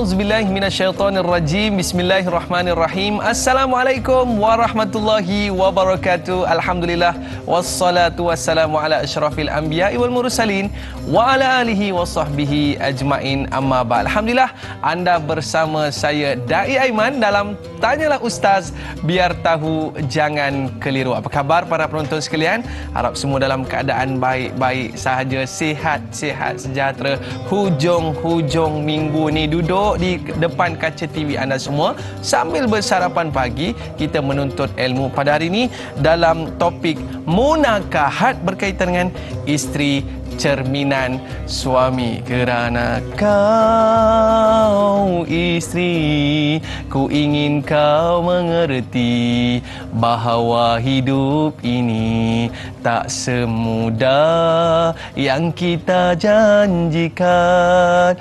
A'udzubillahi minasyaitonirrajim. Bismillahirrahmanirrahim. Assalamualaikum warahmatullahi wabarakatuh. Alhamdulillah wassalatu wassalamu ala asyrafil anbiya'i wal mursalin wa ala alihi wa sahbihi ajmain, amma ba'd. Alhamdulillah, anda bersama saya Dai Aiman dalam Tanyalah Ustaz, biar tahu jangan keliru. Apa khabar para penonton sekalian? Harap semua dalam keadaan baik-baik sahaja, sihat-sihat sejahtera. Hujung-hujung minggu ni duduk di depan kaca TV anda semua sambil bersarapan pagi, kita menuntut ilmu. Pada hari ini dalam topik munakahat berkaitan dengan isteri cerminan suami. Kerana kau isteri, ku ingin kau mengerti bahawa hidup ini tak semudah yang kita janjikan,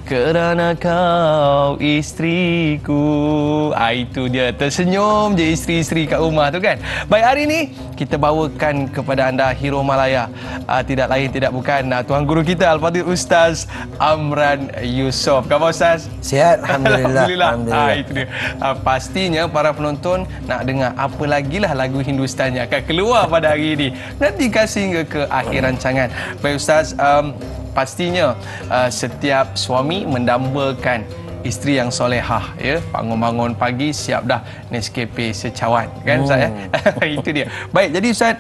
kerana kau istriku. Itu dia, tersenyum je isteri-isteri kat rumah tu kan. Baik, hari ni kita bawakan kepada anda hero Malaya, tidak lain tidak bukan Tuan Guru kita Al-Fadhil Ustaz Amran Yusof. Khabar Ustaz? Sihat, Alhamdulillah. Alhamdulillah. Itu dia. Pastinya para penonton nak dengar apa lagi lah lagu Hindustan yang akan keluar pada hari ini. Nanti kasih hingga ke akhir rancangan. Baik Ustaz, pastinya setiap suami mendambakan isteri yang solehah, ya, bangun-bangun pagi siap dah Nescafe secawan kan Ustaz, ya? Itu dia. Baik, jadi Ustaz,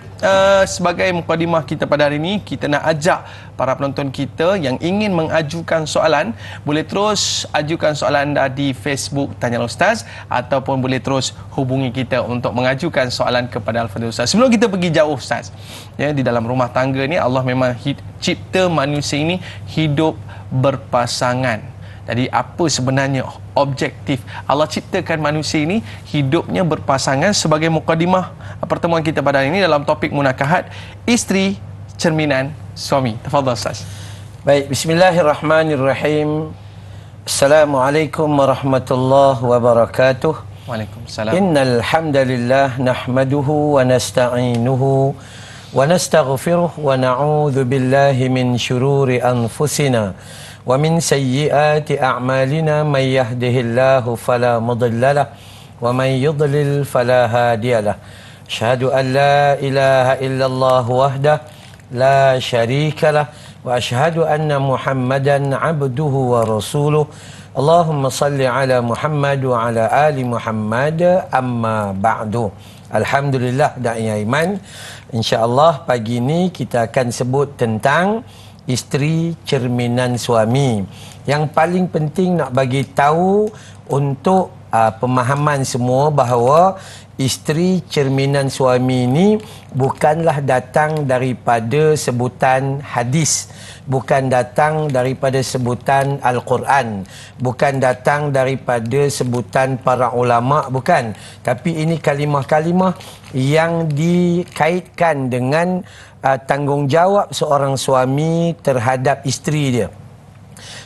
sebagai mukadimah kita pada hari ini, kita nak ajak para penonton kita yang ingin mengajukan soalan, boleh terus ajukan soalan anda di Facebook Tanyalah Ustaz, ataupun boleh terus hubungi kita untuk mengajukan soalan kepada Al-Fadhil Ustaz. Sebelum kita pergi jauh Ustaz, ya, di dalam rumah tangga ni Allah memang cipta manusia ini hidup berpasangan. Jadi apa sebenarnya objektif Allah ciptakan manusia ini hidupnya berpasangan? Sebagai mukadimah pertemuan kita pada hari ini dalam topik munakahat, isteri cerminan suami. Tafadhal Ustaz. Baik, bismillahirrahmanirrahim. Assalamualaikum warahmatullahi wabarakatuh. Waalaikumsalam. Innal hamdalillah nahmaduhu wa nasta'inuhu wa nastaghfiruh wa na'udzu billahi min syururi anfusina wa min sayyiati a'malina, may yahdihillahu fala mudilla lahu wa may yudlil fala hadiyalah. Asyhadu an la ilaha illallah wahdahu la syarika lah wa asyhadu anna Muhammadan abduhu wa rasuluh. Allahumma salli ala Muhammad wa ala ali Muhammad, amma ba'du. Alhamdulillah, Dai Aiman, insya-Allah pagi ini kita akan sebut tentang isteri cerminan suami. Yang paling penting nak bagi tahu untuk pemahaman semua bahawa isteri cerminan suami ini bukanlah datang daripada sebutan hadis, bukan datang daripada sebutan Al-Quran, bukan datang daripada sebutan para ulama, bukan. Tapi ini kalimah-kalimah yang dikaitkan dengan tanggungjawab seorang suami terhadap isteri dia.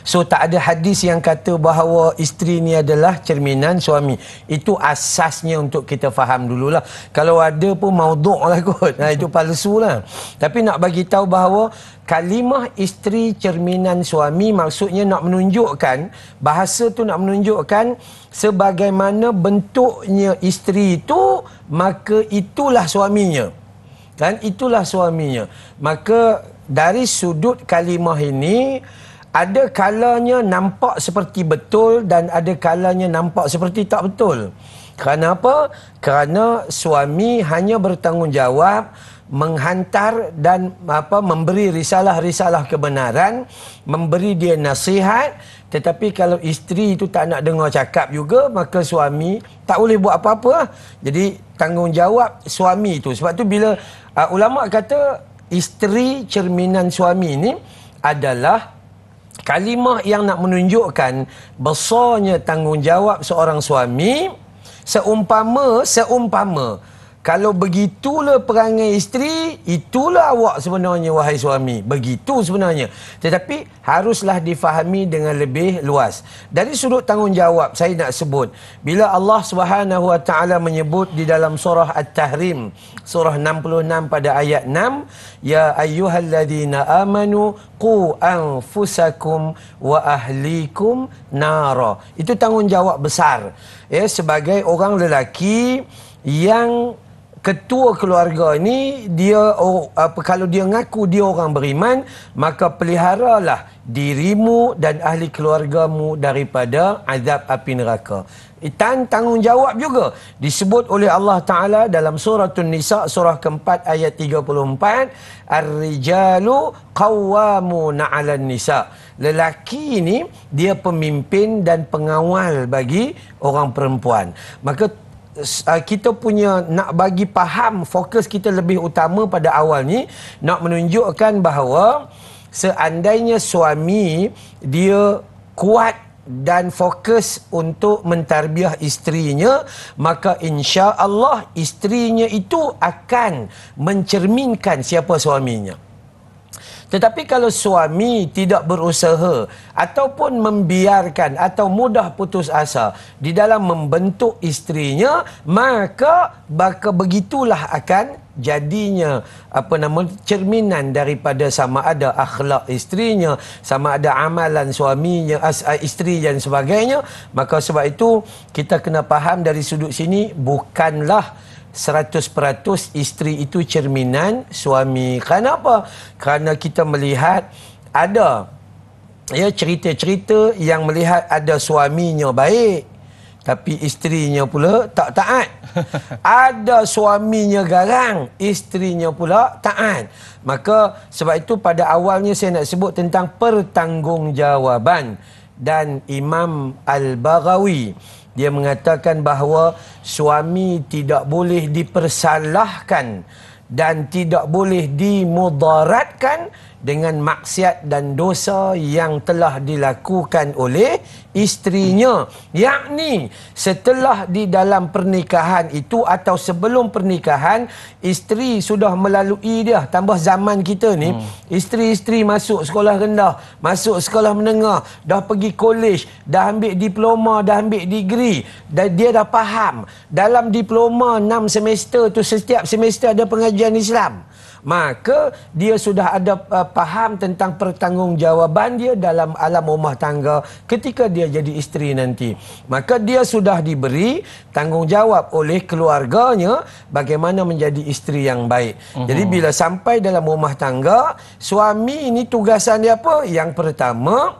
So tak ada hadis yang kata bahawa isteri ni adalah cerminan suami. Itu asasnya untuk kita faham dululah. Kalau ada pun maudhu' lah kot. Itu palsu lah. Tapi nak bagi tahu bahawa kalimah isteri cerminan suami maksudnya nak menunjukkan, bahasa tu nak menunjukkan sebagaimana bentuknya isteri itu, maka itulah suaminya. Dan itulah suaminya. Maka dari sudut kalimah ini, ada kalanya nampak seperti betul dan ada kalanya nampak seperti tak betul. Kerana apa? Kerana suami hanya bertanggungjawab menghantar dan memberi risalah-risalah kebenaran, memberi dia nasihat. Tetapi kalau isteri itu tak nak dengar cakap juga, maka suami tak boleh buat apa-apa. Jadi tanggungjawab suami itu. Sebab tu bila ulama kata isteri cerminan suami ini adalah kalimah yang nak menunjukkan besarnya tanggungjawab seorang suami, seumpama kalau begitulah perangai isteri, itulah awak sebenarnya wahai suami. Begitu sebenarnya. Tetapi haruslah difahami dengan lebih luas. Dari sudut tanggungjawab saya nak sebut, bila Allah Subhanahu Wa Taala menyebut di dalam surah At-Tahrim, surah 66 pada ayat 6, ya ayyuhalladzina amanu qu anfusakum wa ahlikum nara. Itu tanggungjawab besar. Ya, sebagai orang lelaki yang ketua keluarga ni, dia kalau dia ngaku dia orang beriman, maka peliharalah dirimu dan ahli keluargamu daripada azab api neraka. Dan tanggungjawab juga disebut oleh Allah Ta'ala dalam surah An-Nisa, surah keempat ayat 34, Ar-rijalu qawwamuna 'alan nisa. Lelaki ini dia pemimpin dan pengawal bagi orang perempuan. Maka kita punya nak bagi faham, fokus kita lebih utama pada awal ni nak menunjukkan bahawa seandainya suami dia kuat dan fokus untuk mentarbiah isterinya, maka insya-Allah isterinya itu akan mencerminkan siapa suaminya. Tetapi kalau suami tidak berusaha ataupun membiarkan atau mudah putus asa di dalam membentuk isterinya, maka begitulah akan jadinya cerminan daripada sama ada akhlak isterinya, sama ada amalan suaminya, isteri dan sebagainya. Maka sebab itu kita kena faham dari sudut sini, bukanlah 100% isteri itu cerminan suami. Kenapa? Kerana kita melihat ada cerita-cerita yang melihat ada suaminya baik tapi isterinya pula tak taat. Ada suaminya garang, isterinya pula taat. Maka sebab itu pada awalnya saya nak sebut tentang pertanggungjawaban. Dan Imam Al-Baghawi dia mengatakan bahawa suami tidak boleh dipersalahkan dan tidak boleh dimudaratkan dengan maksiat dan dosa yang telah dilakukan oleh isterinya. Yakni setelah di dalam pernikahan itu atau sebelum pernikahan, isteri sudah melalui dia. Tambah zaman kita ni, isteri-isteri masuk sekolah rendah, masuk sekolah menengah, dah pergi kolej, dah ambil diploma, dah ambil degree, dan dia dah faham. Dalam diploma 6 semester tu, setiap semester ada pengajian Islam. Maka dia sudah ada faham tentang pertanggungjawaban dia dalam alam rumah tangga ketika dia jadi isteri nanti. Maka dia sudah diberi tanggungjawab oleh keluarganya bagaimana menjadi isteri yang baik. Jadi bila sampai dalam rumah tangga, suami ini tugasan dia apa? Yang pertama,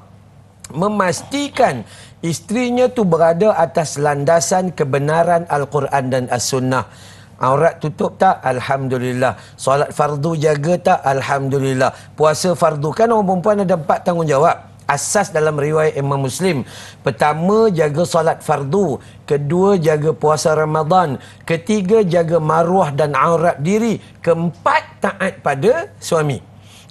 memastikan isterinya tu berada atas landasan kebenaran Al-Quran dan As-Sunnah. Aurat tutup tak? Alhamdulillah. Solat fardu jaga tak? Alhamdulillah. Puasa fardu, kan orang perempuan ada 4 tanggungjawab asas dalam riwayat Imam Muslim. Pertama, jaga solat fardu. Kedua, jaga puasa Ramadan. Ketiga, jaga maruah dan aurat diri. Keempat, taat pada suami.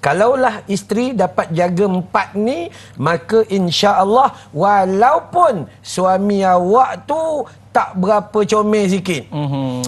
Kalaulah isteri dapat jaga 4 ni, maka insya-Allah walaupun suami awak tu tak berapa comel sikit,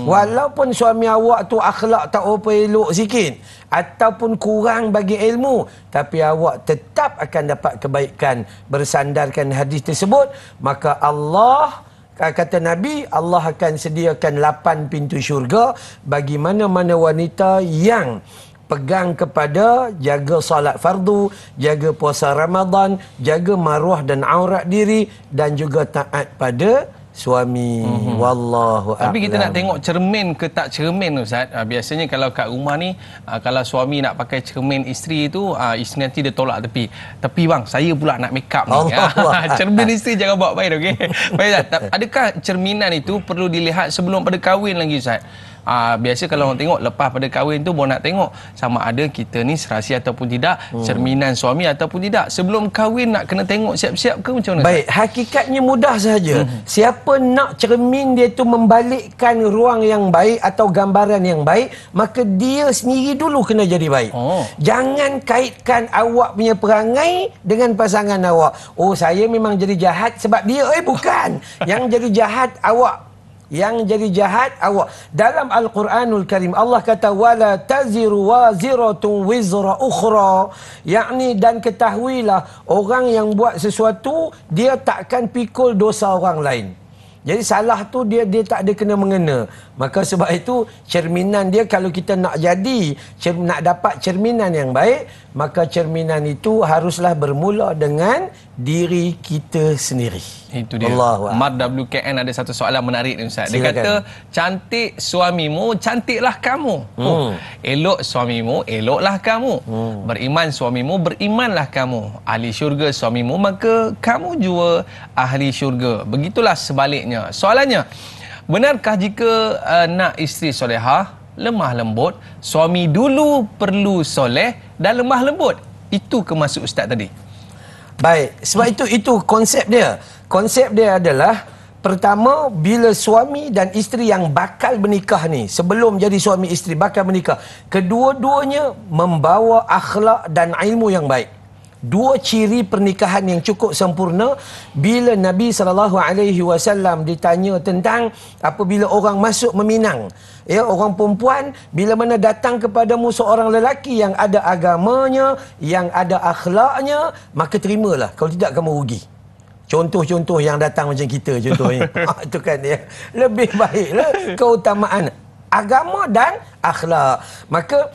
walaupun suami awak tu akhlak tak apa elok sikit, ataupun kurang bagi ilmu, tapi awak tetap akan dapat kebaikan bersandarkan hadis tersebut. Maka Allah, kata Nabi, Allah akan sediakan 8 pintu syurga bagi mana-mana wanita yang pegang kepada jaga solat fardu, jaga puasa Ramadan, jaga maruah dan aurat diri, dan juga taat pada suami. Wallahu a'lam. Tapi kita nak tengok cermin ke tak cermin, Ustaz. Biasanya kalau kat rumah ni, kalau suami nak pakai cermin isteri tu, isteri nanti dia tolak tepi. Tapi bang, saya pula nak make up ni. Cermin isteri jangan bawa main, okey. Baik, Ustaz. Adakah cerminan itu perlu dilihat sebelum pada kahwin lagi, Ustaz? Biasa kalau orang tengok lepas pada kahwin tu baru nak tengok sama ada kita ni serasi ataupun tidak, cerminan suami ataupun tidak. Sebelum kahwin nak kena tengok siap-siap ke macam mana? Baik, hakikatnya mudah sahaja. Siapa nak cermin dia tu membalikkan ruang yang baik atau gambaran yang baik, maka dia sendiri dulu kena jadi baik. Jangan kaitkan awak punya perangai dengan pasangan awak. Oh, saya memang jadi jahat sebab dia. Bukan. Yang jadi jahat awak. Yang jadi jahat awak. Dalam Al-Quranul Karim Allah kata wala taziru waziratun wizra ukhra, yakni dan ketahuilah orang yang buat sesuatu dia takkan pikul dosa orang lain. Jadi salah tu dia tak ada kena mengena. Maka sebab itu cerminan dia, kalau kita nak jadi nak dapat cerminan yang baik, maka cerminan itu haruslah bermula dengan diri kita sendiri. Itu dia. Mat WKN ada satu soalan menarik ni Ustaz. Dia kata, cantik suamimu, cantiklah kamu. Elok suamimu, eloklah kamu. Beriman suamimu, berimanlah kamu. Ahli syurga suamimu, maka kamu juga ahli syurga. Begitulah sebaliknya. Soalannya, benarkah jika nak isteri solehah, lemah lembut, suami dulu perlu soleh dan lemah lembut? Itu ke maksud Ustaz tadi? Baik, sebab itu konsep dia. Konsep dia adalah, pertama, bila suami dan isteri yang bakal bernikah ni, sebelum jadi suami isteri bakal bernikah, kedua-duanya membawa akhlak dan ilmu yang baik. Dua ciri pernikahan yang cukup sempurna. Bila Nabi SAW ditanya tentang apabila orang masuk meminang, ya, orang perempuan bila mana datang kepadamu seorang lelaki yang ada agamanya, yang ada akhlaknya, maka terimalah, kalau tidak kamu rugi. Contoh-contoh yang datang macam kita contohnya. Itu kan ya. Lebih baiklah keutamaan agama dan akhlak. Maka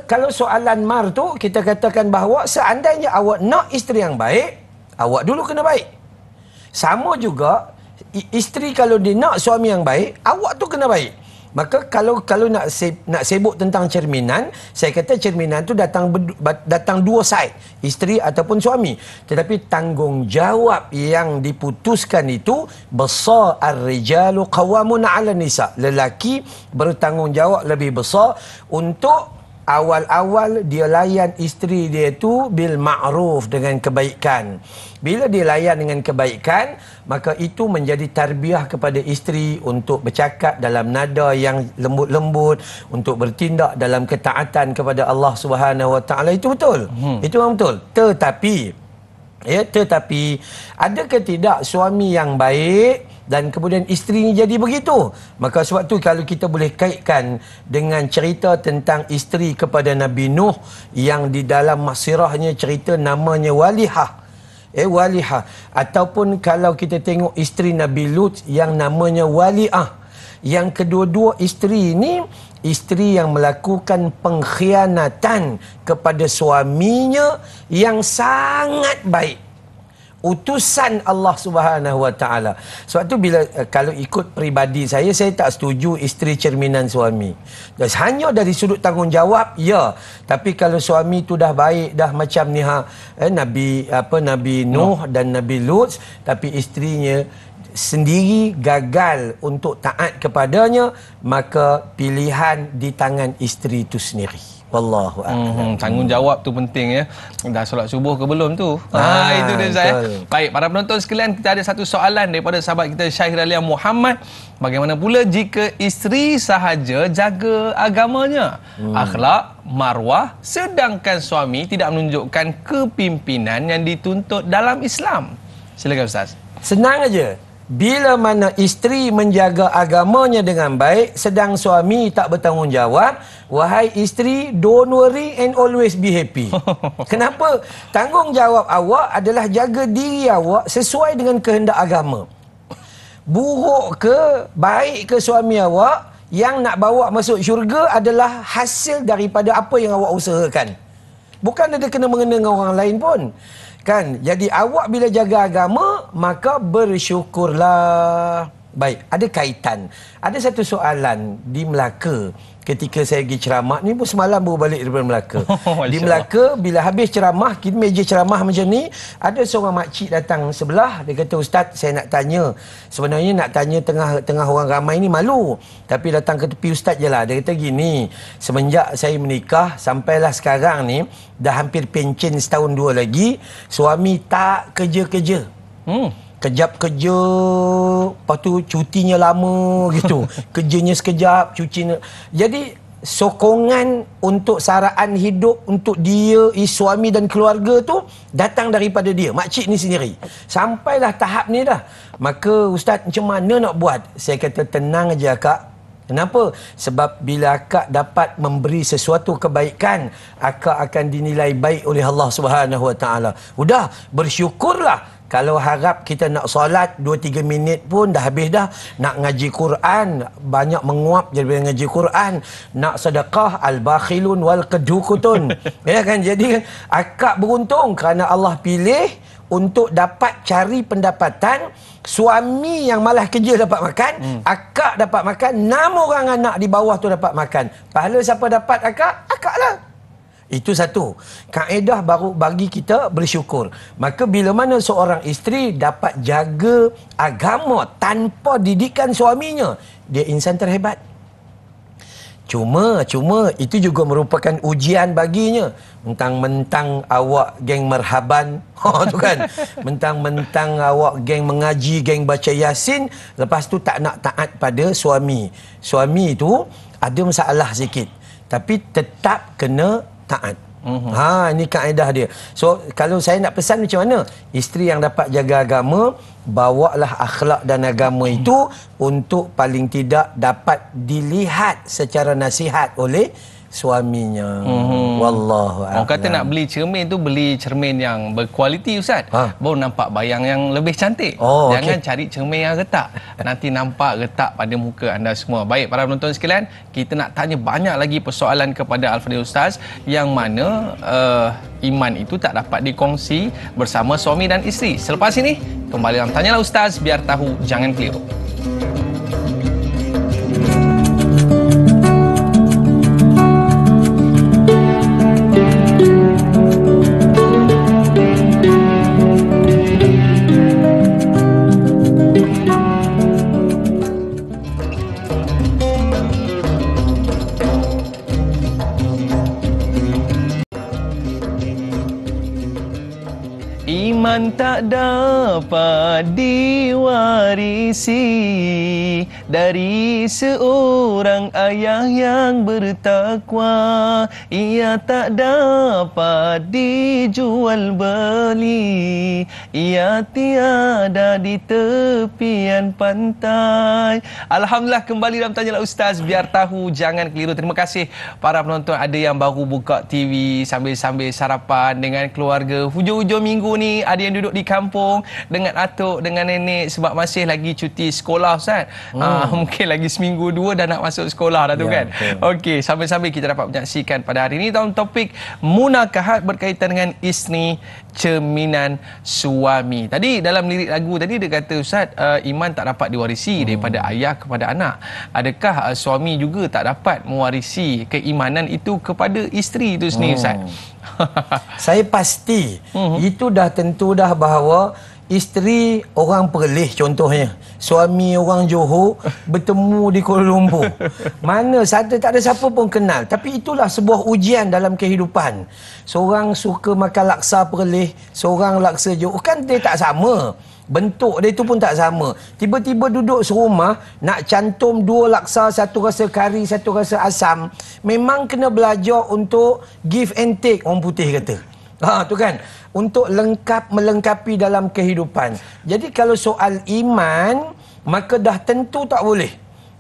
kalau soalan mar tu, kita katakan bahawa seandainya awak nak isteri yang baik, awak dulu kena baik. Sama juga isteri kalau dia nak suami yang baik, awak tu kena baik. Maka kalau nak sibuk tentang cerminan, saya kata cerminan tu datang dua side, isteri ataupun suami. Tetapi tanggungjawab yang diputuskan itu besar, ar-rijalu qawwamun 'ala nisa. Lelaki bertanggungjawab lebih besar untuk awal-awal dia layan isteri dia tu bil ma'ruf, dengan kebaikan. Bila dia layan dengan kebaikan, maka itu menjadi tarbiyah kepada isteri untuk bercakap dalam nada yang lembut-lembut, untuk bertindak dalam ketaatan kepada Allah Subhanahu Wa Taala. Itu betul. Itu memang betul. Tetapi adakah tidak suami yang baik dan kemudian isteri ni jadi begitu? Maka sebab tu kalau kita boleh kaitkan dengan cerita tentang isteri kepada Nabi Nuh, yang di dalam masirahnya cerita namanya Walihah. Walihah. Ataupun kalau kita tengok isteri Nabi Lut yang namanya Wali'ah. Yang kedua-dua isteri ini, isteri yang melakukan pengkhianatan kepada suaminya yang sangat baik, utusan Allah Subhanahu Wa Taala. Sebab tu bila kalau ikut peribadi saya tak setuju isteri cerminan suami. Dan hanya dari sudut tanggungjawab, ya. Tapi kalau suami tu dah baik, dah macam ni Nabi Nuh dan Nabi Lut, tapi isterinya sendiri gagal untuk taat kepadanya, maka pilihan di tangan isteri itu sendiri. Wallahu a'lam. Tanggungjawab tu penting ya. Dah solat subuh ke belum tu? Itu dia saya. Baik, para penonton sekalian, kita ada satu soalan daripada sahabat kita Syahiralia Muhammad. Bagaimana pula jika isteri sahaja jaga agamanya, akhlak, marwah, sedangkan suami tidak menunjukkan kepimpinan yang dituntut dalam Islam? Silakan Ustaz. Senang aja. Bila mana isteri menjaga agamanya dengan baik, sedang suami tak bertanggungjawab, wahai isteri, don't worry and always be happy. Kenapa? Tanggungjawab awak adalah jaga diri awak sesuai dengan kehendak agama. Buruk ke, baik ke suami awak, yang nak bawa masuk syurga adalah hasil daripada apa yang awak usahakan. Bukan ada kena mengena dengan orang lain pun. Kan? Jadi awak bila jaga agama, maka bersyukurlah. Baik, ada kaitan. Ada satu soalan di Melaka ketika saya pergi ceramah. Ni pun semalam baru balik daripada Melaka. Di Melaka, bila habis ceramah, kita meja ceramah macam ni, ada seorang makcik datang sebelah. Dia kata, Ustaz, saya nak tanya. Sebenarnya nak tanya tengah orang ramai ni malu. Tapi datang ke tepi Ustaz je lah. Dia kata gini, semenjak saya menikah, sampailah sekarang ni, dah hampir pencen setahun dua lagi, suami tak kerja-kerja. Kejap kerja, lepas tu cutinya lama gitu. Kerjanya sekejap, cucinya. Jadi sokongan untuk saraan hidup untuk dia, suami dan keluarga tu datang daripada dia, makcik ni sendiri. Sampailah tahap ni dah. Maka ustaz, macam mana nak buat? Saya kata tenang aja kak. Kenapa? Sebab bila akak dapat memberi sesuatu kebaikan, akak akan dinilai baik oleh Allah Subhanahu Wa Taala. Udah, bersyukurlah. Kalau harap kita nak solat 2-3 minit pun dah habis dah. Nak ngaji Quran, banyak menguap daripada ngaji Quran. Nak sedekah, al-bakhilun wal kedukutun. Ya kan? Jadi kan akak beruntung kerana Allah pilih untuk dapat cari pendapatan. Suami yang malas kerja dapat makan, akak dapat makan, 6 orang anak di bawah tu dapat makan. Pahala siapa dapat akak? Akak lah. Itu satu. Kaedah baru bagi kita bersyukur. Maka bila mana seorang isteri dapat jaga agama tanpa didikan suaminya, dia insan terhebat. Cuma itu juga merupakan ujian baginya. Mentang-mentang awak geng marhaban, tu kan. Mentang-mentang awak geng mengaji, geng baca Yasin, lepas tu tak nak taat pada suami. Suami tu ada masalah sikit, tapi tetap kena taat. Ini kaedah dia. So kalau saya nak pesan macam mana? Isteri yang dapat jaga agama, bawalah akhlak dan agama itu untuk paling tidak dapat dilihat secara nasihat oleh suaminya. Wallahu a'lam. Orang kata nak beli cermin tu beli cermin yang berkualiti ustaz. Baru nampak bayang yang lebih cantik. Jangan cari cermin yang retak. Nanti nampak retak pada muka anda semua. Baik para penonton sekalian, kita nak tanya banyak lagi persoalan kepada Al-Fadhil Ustaz yang mana iman itu tak dapat dikongsi bersama suami dan isteri. Selepas ini kembali dalam Tanyalah Ustaz, biar tahu jangan keliru. Iman tak dapat diwarisi dari seorang ayah yang bertakwa. Ia tak dapat dijual beli. Ia tiada di tepian pantai. Alhamdulillah, kembali dalam Tanyalah Ustaz, biar tahu jangan keliru. Terima kasih para penonton. Ada yang baru buka TV sambil-sambil sarapan dengan keluarga. Hujung-hujung minggu ni ada yang duduk di kampung dengan atuk, dengan nenek sebab masih lagi cuti sekolah Ustaz. Mungkin lagi seminggu 2 dah nak masuk sekolah dah tu kan. Okey, sambil-sambil kita dapat menyaksikan pada hari ini dalam topik munakahat berkaitan dengan isteri, cerminan suami. Tadi dalam lirik lagu tadi dia kata Ustaz, iman tak dapat diwarisi daripada ayah kepada anak. Adakah suami juga tak dapat mewarisi keimanan itu kepada isteri itu sendiri Ustaz? Saya pasti itu dah tentu dah bahawa isteri orang Perlis contohnya, suami orang Johor bertemu di Kuala Lumpur. Mana tak ada siapa pun kenal, tapi itulah sebuah ujian dalam kehidupan. Seorang suka makan laksa Perlis, seorang laksa Johor, kan dia tak sama. Bentuk dia tu pun tak sama. Tiba-tiba duduk serumah nak cantum 2 laksa, satu rasa kari, satu rasa asam. Memang kena belajar untuk give and take, orang putih kata. Tu kan, untuk melengkapi dalam kehidupan. Jadi kalau soal iman, maka dah tentu tak boleh,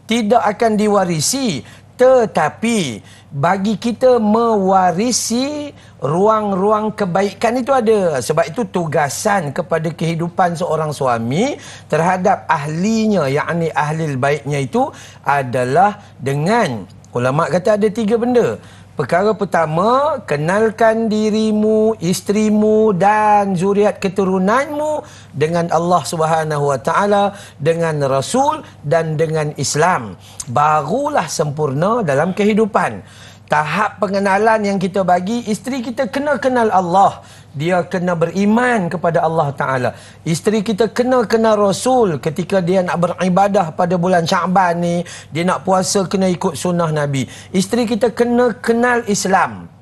tidak akan diwarisi. Tetapi bagi kita mewarisi ruang-ruang kebaikan itu ada. Sebab itu tugasan kepada kehidupan seorang suami terhadap ahlinya, yakni ahlil baiknya itu adalah dengan, ulama kata ada 3 benda. Perkara pertama, kenalkan dirimu, isterimu dan zuriat keturunanmu dengan Allah Subhanahu Wa Taala, dengan Rasul dan dengan Islam. Barulah sempurna dalam kehidupan. Tahap pengenalan yang kita bagi, isteri kita kena kenal Allah. Dia kena beriman kepada Allah Ta'ala. Isteri kita kena kenal Rasul ketika dia nak beribadah pada bulan Sya'ban ni. Dia nak puasa, kena ikut sunnah Nabi. Isteri kita kena kenal Islam,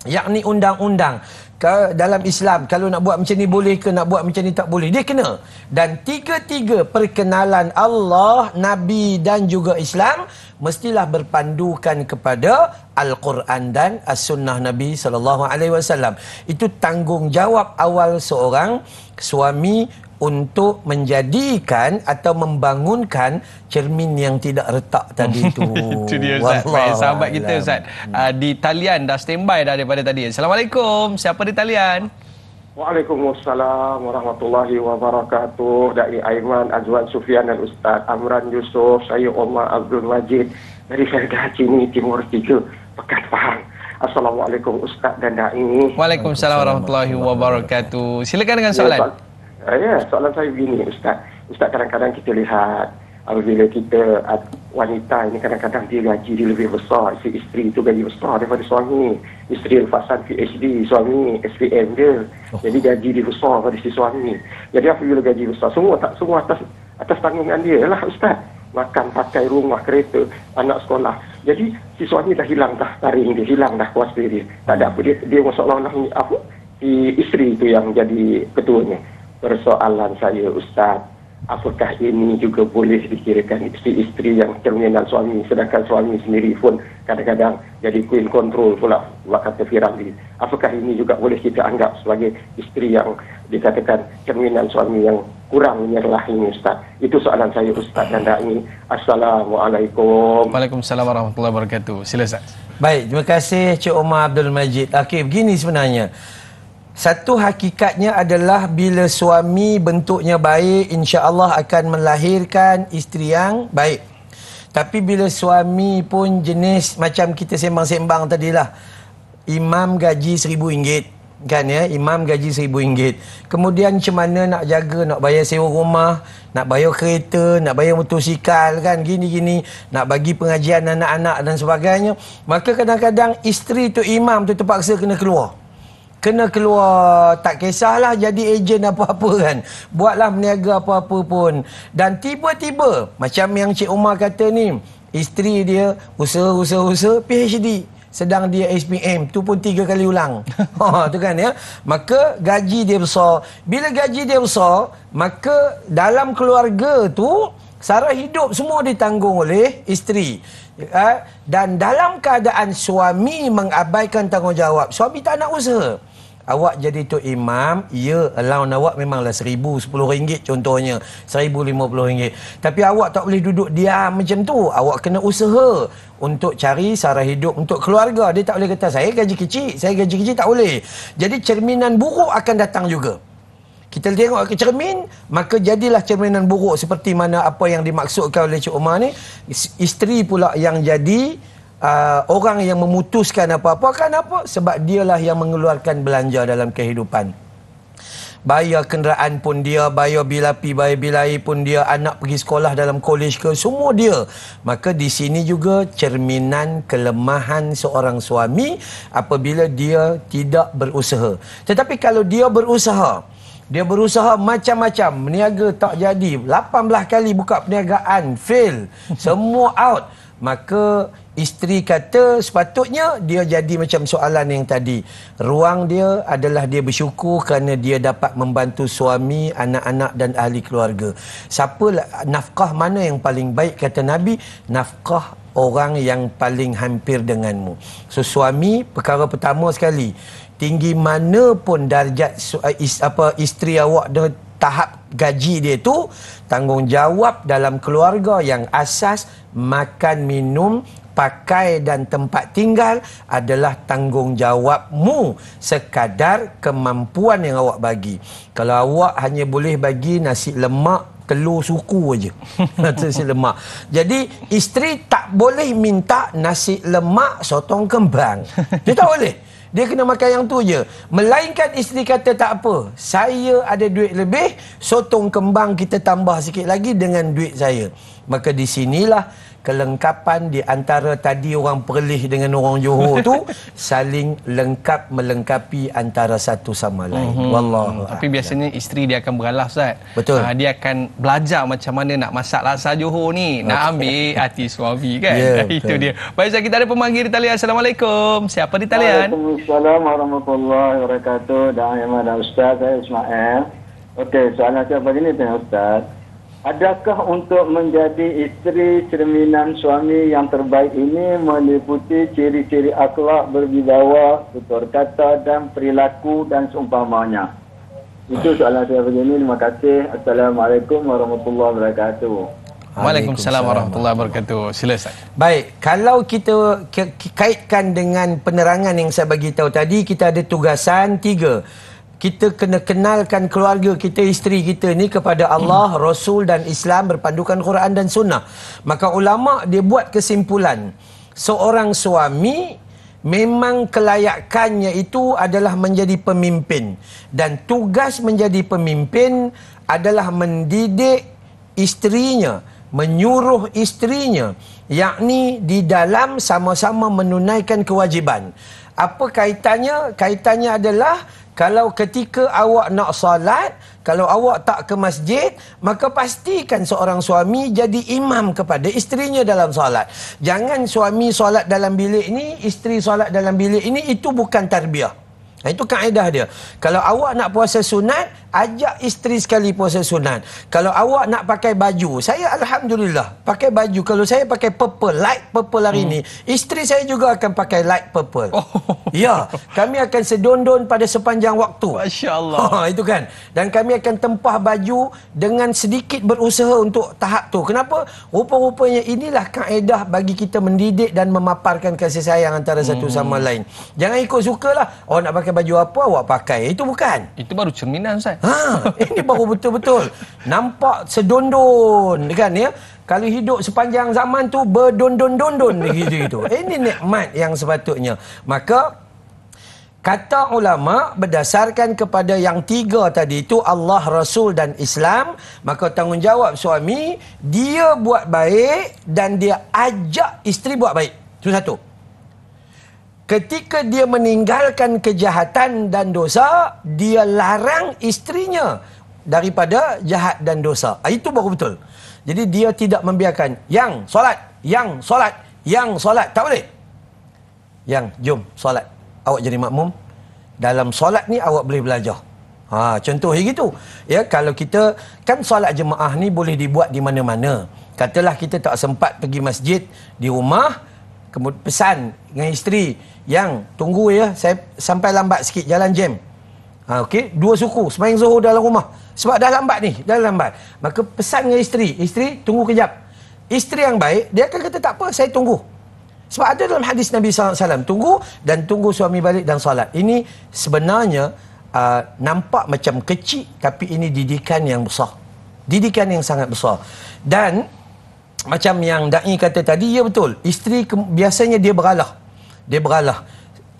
yakni undang-undang. dalam Islam, kalau nak buat macam ni boleh ke, nak buat macam ni tak boleh, dia kena. Dan tiga-tiga perkenalan Allah, Nabi dan juga Islam mestilah berpandukan kepada Al-Quran dan As-Sunnah Nabi SAW. Itu tanggungjawab awal seorang suami untuk menjadikan atau membangunkan cermin yang tidak retak tadi itu. Itu dia Ustaz. Baik, sahabat kita Ustaz di talian dah standby dah daripada tadi. Assalamualaikum. Siapa di talian? Waalaikumsalam warahmatullahi wabarakatuh. Dai Aiman Azwan Sufian dan Ustaz Amran Yusof. Saya Omar Abdul Majid dari Fardah Cini Timur 3, Pekan Pahang. Assalamualaikum Ustaz dan Dai. Waalaikumsalam warahmatullahi wabarakatuh. Silakan dengan soalan. Soalan saya begini Ustaz. Ustaz, kadang-kadang kita lihat apabila kita wanita ini kadang-kadang dia gaji dia lebih besar, si isteri itu gaji besar daripada suami. Isteri lepasan PhD, suami SPM dia. Jadi gaji dia besar daripada si suami. Jadi apabila gaji besar, semua atas tanggungan dia lah Ustaz. Makan, pakai, rumah, kereta, anak sekolah. Jadi si suami dah hilang dah taring dia, hilang dah kuasa dia. Tak ada apa, dia masalah apa, si isteri itu yang jadi ketuanya. Persoalan saya Ustaz, apakah ini juga boleh dikirakan isteri yang cerminan suami, sedangkan suami sendiri pun kadang-kadang jadi queen control pula, kata Firamli. Apakah ini juga boleh kita anggap sebagai isteri yang dikatakan cerminan suami yang kurang menyerlah ini Ustaz? Itu soalan saya Ustaz dan Dai. Assalamualaikum. Waalaikumsalam warahmatullahi wabarakatuh. Sila Ustaz. Baik, terima kasih Cik Omar Abdul Majid. Okey, begini sebenarnya. Satu hakikatnya adalah bila suami bentuknya baik, insya-Allah akan melahirkan isteri yang baik. Tapi bila suami pun jenis macam kita sembang-sembang tadilah, imam gaji RM1,000 kan ya, imam gaji RM1,000. Kemudian macam mana nak jaga, nak bayar sewa rumah, nak bayar kereta, nak bayar motosikal kan, gini-gini, nak bagi pengajian anak-anak dan sebagainya. Maka kadang-kadang isteri tu, imam tu terpaksa kena keluar. Tak kisahlah jadi ejen apa-apa kan, buatlah berniaga apa-apa pun. Dan tiba-tiba macam yang Cik Umar kata ni, isteri dia usaha PhD, sedang dia SPM, tu pun 3 kali ulang. Tu kan ya. Maka gaji dia besar. Bila gaji dia besar, maka dalam keluarga tu sara hidup semua ditanggung oleh isteri. Dan dalam keadaan suami mengabaikan tanggungjawab, suami tak nak usaha, awak jadi tok imam, ya, allowance awak memanglah RM1,000, RM10 contohnya, RM1,050. Tapi awak tak boleh duduk diam macam tu. Awak kena usaha untuk cari sara hidup untuk keluarga. Dia tak boleh kata saya gaji kecil, tak boleh. Jadi cerminan buruk akan datang juga. Kita tengok ke cermin, maka jadilah cerminan buruk seperti mana apa yang dimaksudkan oleh Cik Umar ni. Isteri pula yang jadi orang yang memutuskan apa-apa. Kenapa? Sebab dialah yang mengeluarkan belanja dalam kehidupan. Bayar kenderaan pun dia, bayar bil api, bayar bil air pun dia, anak pergi sekolah dalam kolej ke, semua dia. Maka di sini juga cerminan kelemahan seorang suami apabila dia tidak berusaha. Tetapi kalau dia berusaha macam-macam, berniaga tak jadi, 18 kali buka perniagaan, fail, semua out, maka isteri kata sepatutnya dia jadi macam soalan yang tadi. Ruang dia adalah dia bersyukur kerana dia dapat membantu suami, anak-anak dan ahli keluarga. Siapa nafkah mana yang paling baik kata Nabi? Nafkah orang yang paling hampir denganmu. So suami, perkara pertama sekali, tinggi mana pun darjat isteri awak dah tahap gaji dia tu, tanggungjawab dalam keluarga yang asas makan, minum, pakai dan tempat tinggal adalah tanggungjawabmu sekadar kemampuan yang awak bagi. Kalau awak hanya boleh bagi nasi lemak, telur suku aja. Nasi lemak. Jadi isteri tak boleh minta nasi lemak sotong kembang. Dia tak boleh. Dia kena makan yang tu je. Melainkan isteri kata tak apa, saya ada duit lebih, sotong kembang kita tambah sikit lagi dengan duit saya. Maka di sinilah kelengkapan di antara tadi orang Perlis dengan orang Johor tu saling lengkap melengkapi antara satu sama lain. Wallahu Tapi biasanya isteri dia akan beralah, Ustaz. Betul. Dia akan belajar macam mana nak masak laksa Johor ni, nak ambil hati suami kan. Ya, Itu betul. dia. Baik, Ustaz, kita ada pemanggil di talian. Assalamualaikum. Siapa di talian? Waalaikumsalam warahmatullahi wabarakatuh. Dan Ahmad Ustaz, saya Ismail. Okey, soalan saya begini dengan Ustaz. Adakah untuk menjadi isteri cerminan suami yang terbaik ini meliputi ciri-ciri akhlak berwibawa, tutur kata dan perilaku dan seumpamanya? Itu soalan saya begini. Terima kasih. Assalamualaikum warahmatullahi wabarakatuh. Waalaikumsalam warahmatullahi wabarakatuh. Sila, Ustaz. Baik, kalau kita kaitkan dengan penerangan yang saya bagi tahu tadi, kita ada tugasan 3. Kita kena kenalkan keluarga kita, isteri kita ni kepada Allah, Rasul dan Islam berpandukan Quran dan Sunnah. Maka ulama dia buat kesimpulan, seorang suami memang kelayakannya itu adalah menjadi pemimpin, dan tugas menjadi pemimpin adalah mendidik isterinya, menyuruh isterinya, yakni di dalam sama-sama menunaikan kewajiban. Apa kaitannya? Kaitannya adalah kalau ketika awak nak solat, kalau awak tak ke masjid, maka pastikan seorang suami jadi imam kepada isterinya dalam solat. Jangan suami solat dalam bilik ini, isteri solat dalam bilik ini, itu bukan tarbiyah. Itu kaedah dia. Kalau awak nak puasa sunat, ajak isteri sekali puasa sunat. Kalau awak nak pakai baju, saya Alhamdulillah pakai baju. Kalau saya pakai purple, light purple hari ni, isteri saya juga akan pakai light purple. Ya, kami akan sedondon pada sepanjang waktu. Masya Allah. Itu kan. Dan kami akan tempah baju dengan sedikit berusaha untuk tahap tu. Kenapa? Rupa-rupanya inilah kaedah bagi kita mendidik dan memaparkan kasih sayang antara satu sama lain. Jangan ikut sukalah. Awak nak pakai baju apa, awak pakai. Itu bukan. Itu baru cerminan, Ustaz. Ini baru betul-betul nampak sedondon kan ya. Kalau hidup sepanjang zaman tu berdondon-dondon gitu. Ini nikmat yang sepatutnya. Maka kata ulama berdasarkan kepada yang 3 tadi itu, Allah, Rasul dan Islam, maka tanggungjawab suami dia buat baik dan dia ajak isteri buat baik. Itu satu. Ketika dia meninggalkan kejahatan dan dosa, dia larang isterinya daripada jahat dan dosa. Itu baru betul. Jadi dia tidak membiarkan yang solat, yang solat, yang solat. Tak boleh. Yang jom solat. Awak jadi makmum. Dalam solat ni awak boleh belajar. Contoh gitu. Ya, kalau kita kan solat jemaah ni boleh dibuat di mana-mana. Katalah kita tak sempat pergi masjid di rumah, kemudian pesan dengan isteri, yang tunggu ya, saya sampai lambat sikit, jalan jam. Okey, 2 suku sembahyang Zuhur dalam rumah. Sebab dah lambat ni, dah lambat. Maka pesan dengan isteri, isteri tunggu kejap. Isteri yang baik, dia akan kata tak apa, saya tunggu. Sebab ada dalam hadis Nabi SAW, tunggu dan tunggu suami balik dan solat. Ini sebenarnya nampak macam kecil, tapi ini didikan yang besar. Didikan yang sangat besar. Dan macam yang Da'i kata tadi, ya betul. Isteri biasanya dia beralah. Dia beralah.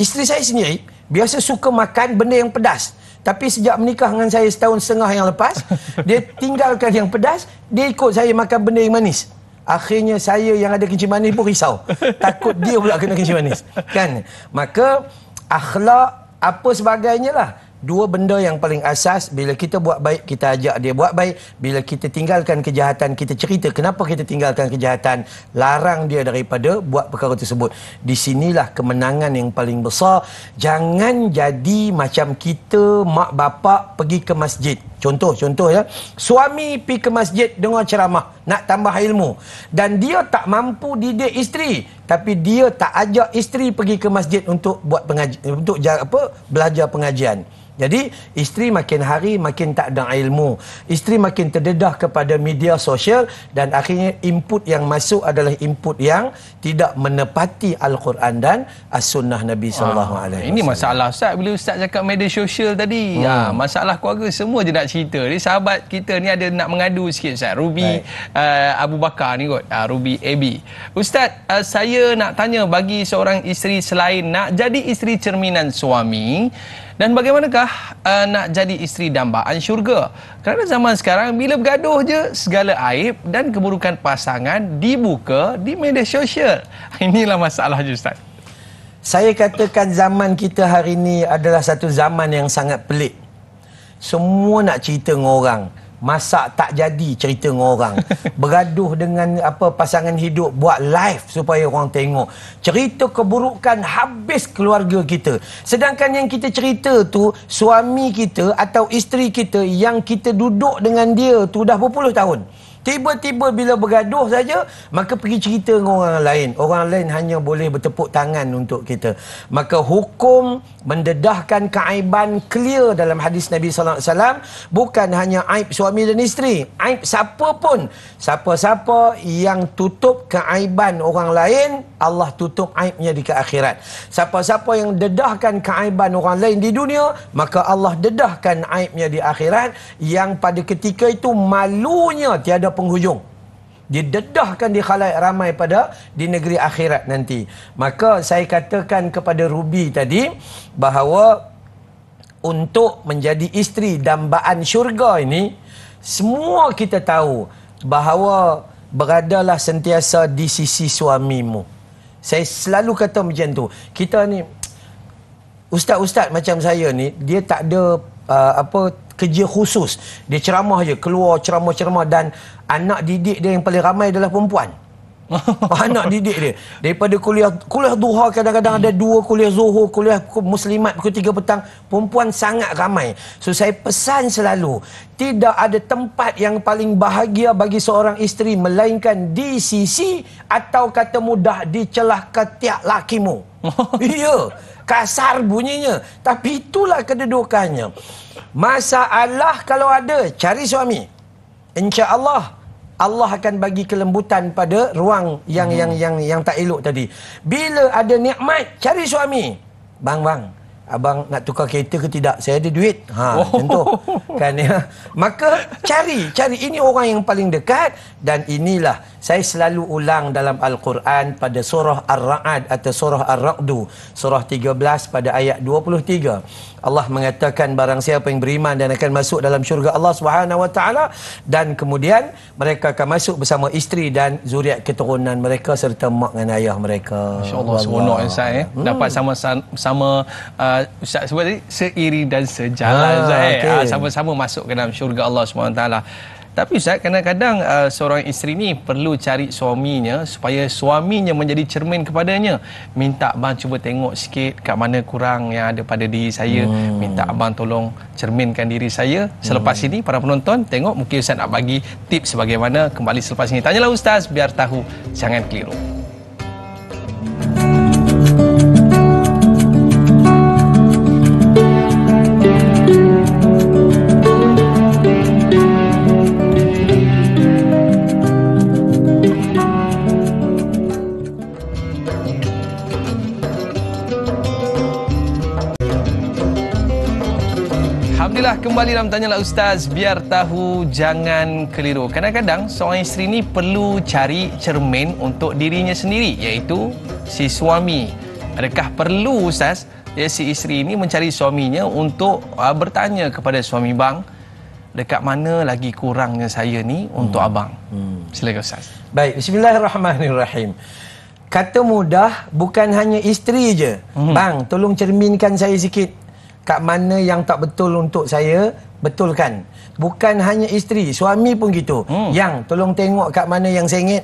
Isteri saya sendiri biasa suka makan benda yang pedas. Tapi sejak menikah dengan saya 1.5 tahun yang lepas, dia tinggalkan yang pedas, dia ikut saya makan benda yang manis. Akhirnya saya yang ada kencing manis pun risau. Takut dia pula kena kencing manis. Kan? Maka akhlak apa sebagainya lah. 2 benda yang paling asas. Bila kita buat baik, kita ajak dia buat baik. Bila kita tinggalkan kejahatan, kita cerita kenapa kita tinggalkan kejahatan, larang dia daripada buat perkara tersebut. Di sinilah kemenangan yang paling besar. Jangan jadi macam kita mak bapak pergi ke masjid. Contoh ya, suami pergi ke masjid dengar ceramah, nak tambah ilmu, dan dia tak mampu didik isteri, tapi dia tak ajak isteri pergi ke masjid untuk buat pengajian, untuk belajar pengajian. Jadi isteri makin hari makin tak ada ilmu, isteri makin terdedah kepada media sosial, dan akhirnya input yang masuk adalah input yang tidak menepati Al-Quran dan As-Sunnah Nabi SAW. Ini masalah, Ustaz, bila Ustaz cakap media sosial tadi. Masalah keluarga semua je nak cerita. Jadi sahabat kita ni ada nak mengadu sikit, Ustaz. Ruby Abu Bakar ni kot, Ruby AB. Ustaz, saya nak tanya, bagi seorang isteri selain nak jadi isteri cerminan suami, dan bagaimanakah nak jadi isteri dambaan syurga? Kerana zaman sekarang bila bergaduh je, segala aib dan keburukan pasangan dibuka di media sosial. Inilah masalah je, Ustaz. Saya katakan zaman kita hari ini adalah satu zaman yang sangat pelik. Semua nak cerita dengan orang. Masak tak jadi, cerita dengan orang. Bergaduh dengan pasangan hidup, buat live supaya orang tengok. Cerita keburukan habis keluarga kita. Sedangkan yang kita cerita tu suami kita atau isteri kita yang kita duduk dengan dia tu dah berpuluh tahun. Tiba-tiba bila bergaduh saja, maka pergi cerita dengan orang lain. Orang lain hanya boleh bertepuk tangan untuk kita. Maka hukum mendedahkan keaiban clear dalam hadis Nabi sallallahu alaihi wasallam, bukan hanya aib suami dan isteri, aib siapa pun. Siapa-siapa yang tutup keaiban orang lain, Allah tutup aibnya di akhirat. Siapa-siapa yang dedahkan keaiban orang lain di dunia, maka Allah dedahkan aibnya di akhirat, yang pada ketika itu malunya tiada penghujung. Didedahkan di khalayak ramai di negeri akhirat nanti. Maka saya katakan kepada Ruby tadi bahawa untuk menjadi isteri dambaan syurga ini, semua kita tahu bahawa beradalah sentiasa di sisi suamimu. Saya selalu kata macam tu. Kita ni, ustaz-ustaz macam saya ni, dia tak ada kerja khusus. Dia ceramah je, keluar ceramah-ceramah, dan anak didik dia yang paling ramai adalah perempuan. Anak didik dia. Daripada kuliah duha, kadang-kadang ada 2 kuliah zuhur, kuliah muslimat pukul 3 petang. Perempuan sangat ramai. So saya pesan selalu, tidak ada tempat yang paling bahagia bagi seorang isteri melainkan di sisi, atau kata mudah, di celah ketiak lakimu. Ya, kasar bunyinya, tapi itulah kedudukannya. Masalah kalau ada, cari suami. InsyaAllah Allah akan bagi kelembutan pada ruang yang tak elok tadi. Bila ada nikmat, cari suami. Bang, abang nak tukar kereta ke tidak? Saya ada duit. Contoh. Kan ya. Maka cari. Ini orang yang paling dekat. Dan inilah saya selalu ulang dalam Al-Quran pada surah Ar-Ra'ad atau surah Ar-Ra'du, surah 13 pada ayat 23. Allah mengatakan, barang siapa yang beriman dan akan masuk dalam syurga Allah Subhanahu wa taala, dan kemudian mereka akan masuk bersama isteri dan zuriat keturunan mereka serta mak dan ayah mereka. Masya-Allah, seronok Ustaz. Dapat sama-sama Ustaz sebut tadi, seiri dan sejalan Ustaz. Sama-sama masuk ke dalam syurga Allah Subhanahu wa taala. Tapi Ustaz, kadang-kadang seorang isteri ni perlu cari suaminya supaya suaminya menjadi cermin kepadanya. Minta abang cuba tengok sikit kat mana kurang yang ada pada diri saya. Minta abang tolong cerminkan diri saya. Selepas ini para penonton tengok, mungkin Ustaz nak bagi tips bagaimana kembali selepas ini. Tanyalah Ustaz, biar tahu, jangan keliru. Alhamdulillah, kembali dalam Tanyalah Ustaz, biar tahu, jangan keliru. Kadang-kadang seorang isteri ni perlu cari cermin untuk dirinya sendiri, iaitu si suami. Adakah perlu Ustaz, si isteri ini mencari suaminya untuk bertanya kepada suami, bang, dekat mana lagi kurangnya saya ni untuk abang? Silakan Ustaz. Baik, bismillahirrahmanirrahim. Kata mudah, bukan hanya isteri je. Bang, tolong cerminkan saya sikit. Kat mana yang tak betul untuk saya, betulkan. Bukan hanya isteri, suami pun gitu. Yang tolong tengok kat mana yang sengit.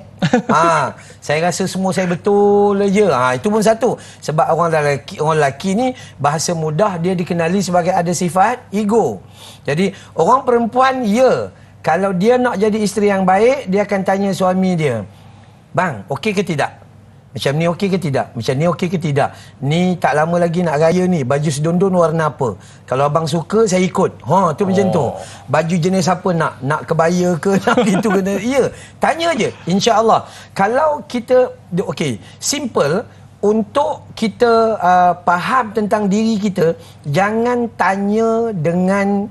Saya rasa semua saya betul aja. Itu pun satu. Sebab orang lelaki ni, bahasa mudah dia dikenali sebagai ada sifat ego. Jadi orang perempuan, kalau dia nak jadi isteri yang baik, dia akan tanya suami dia, bang, okey ke tidak? Macam ni okey ke tidak? Macam ni okey ke tidak? Ni tak lama lagi nak raya ni, baju sedondon warna apa? Kalau abang suka, saya ikut. Tu macam tu. Baju jenis apa nak? Nak kebaya ke? Nak gitu ke? Ya, tanya je. InsyaAllah. Kalau kita, okey, simple, untuk kita faham tentang diri kita, jangan tanya dengan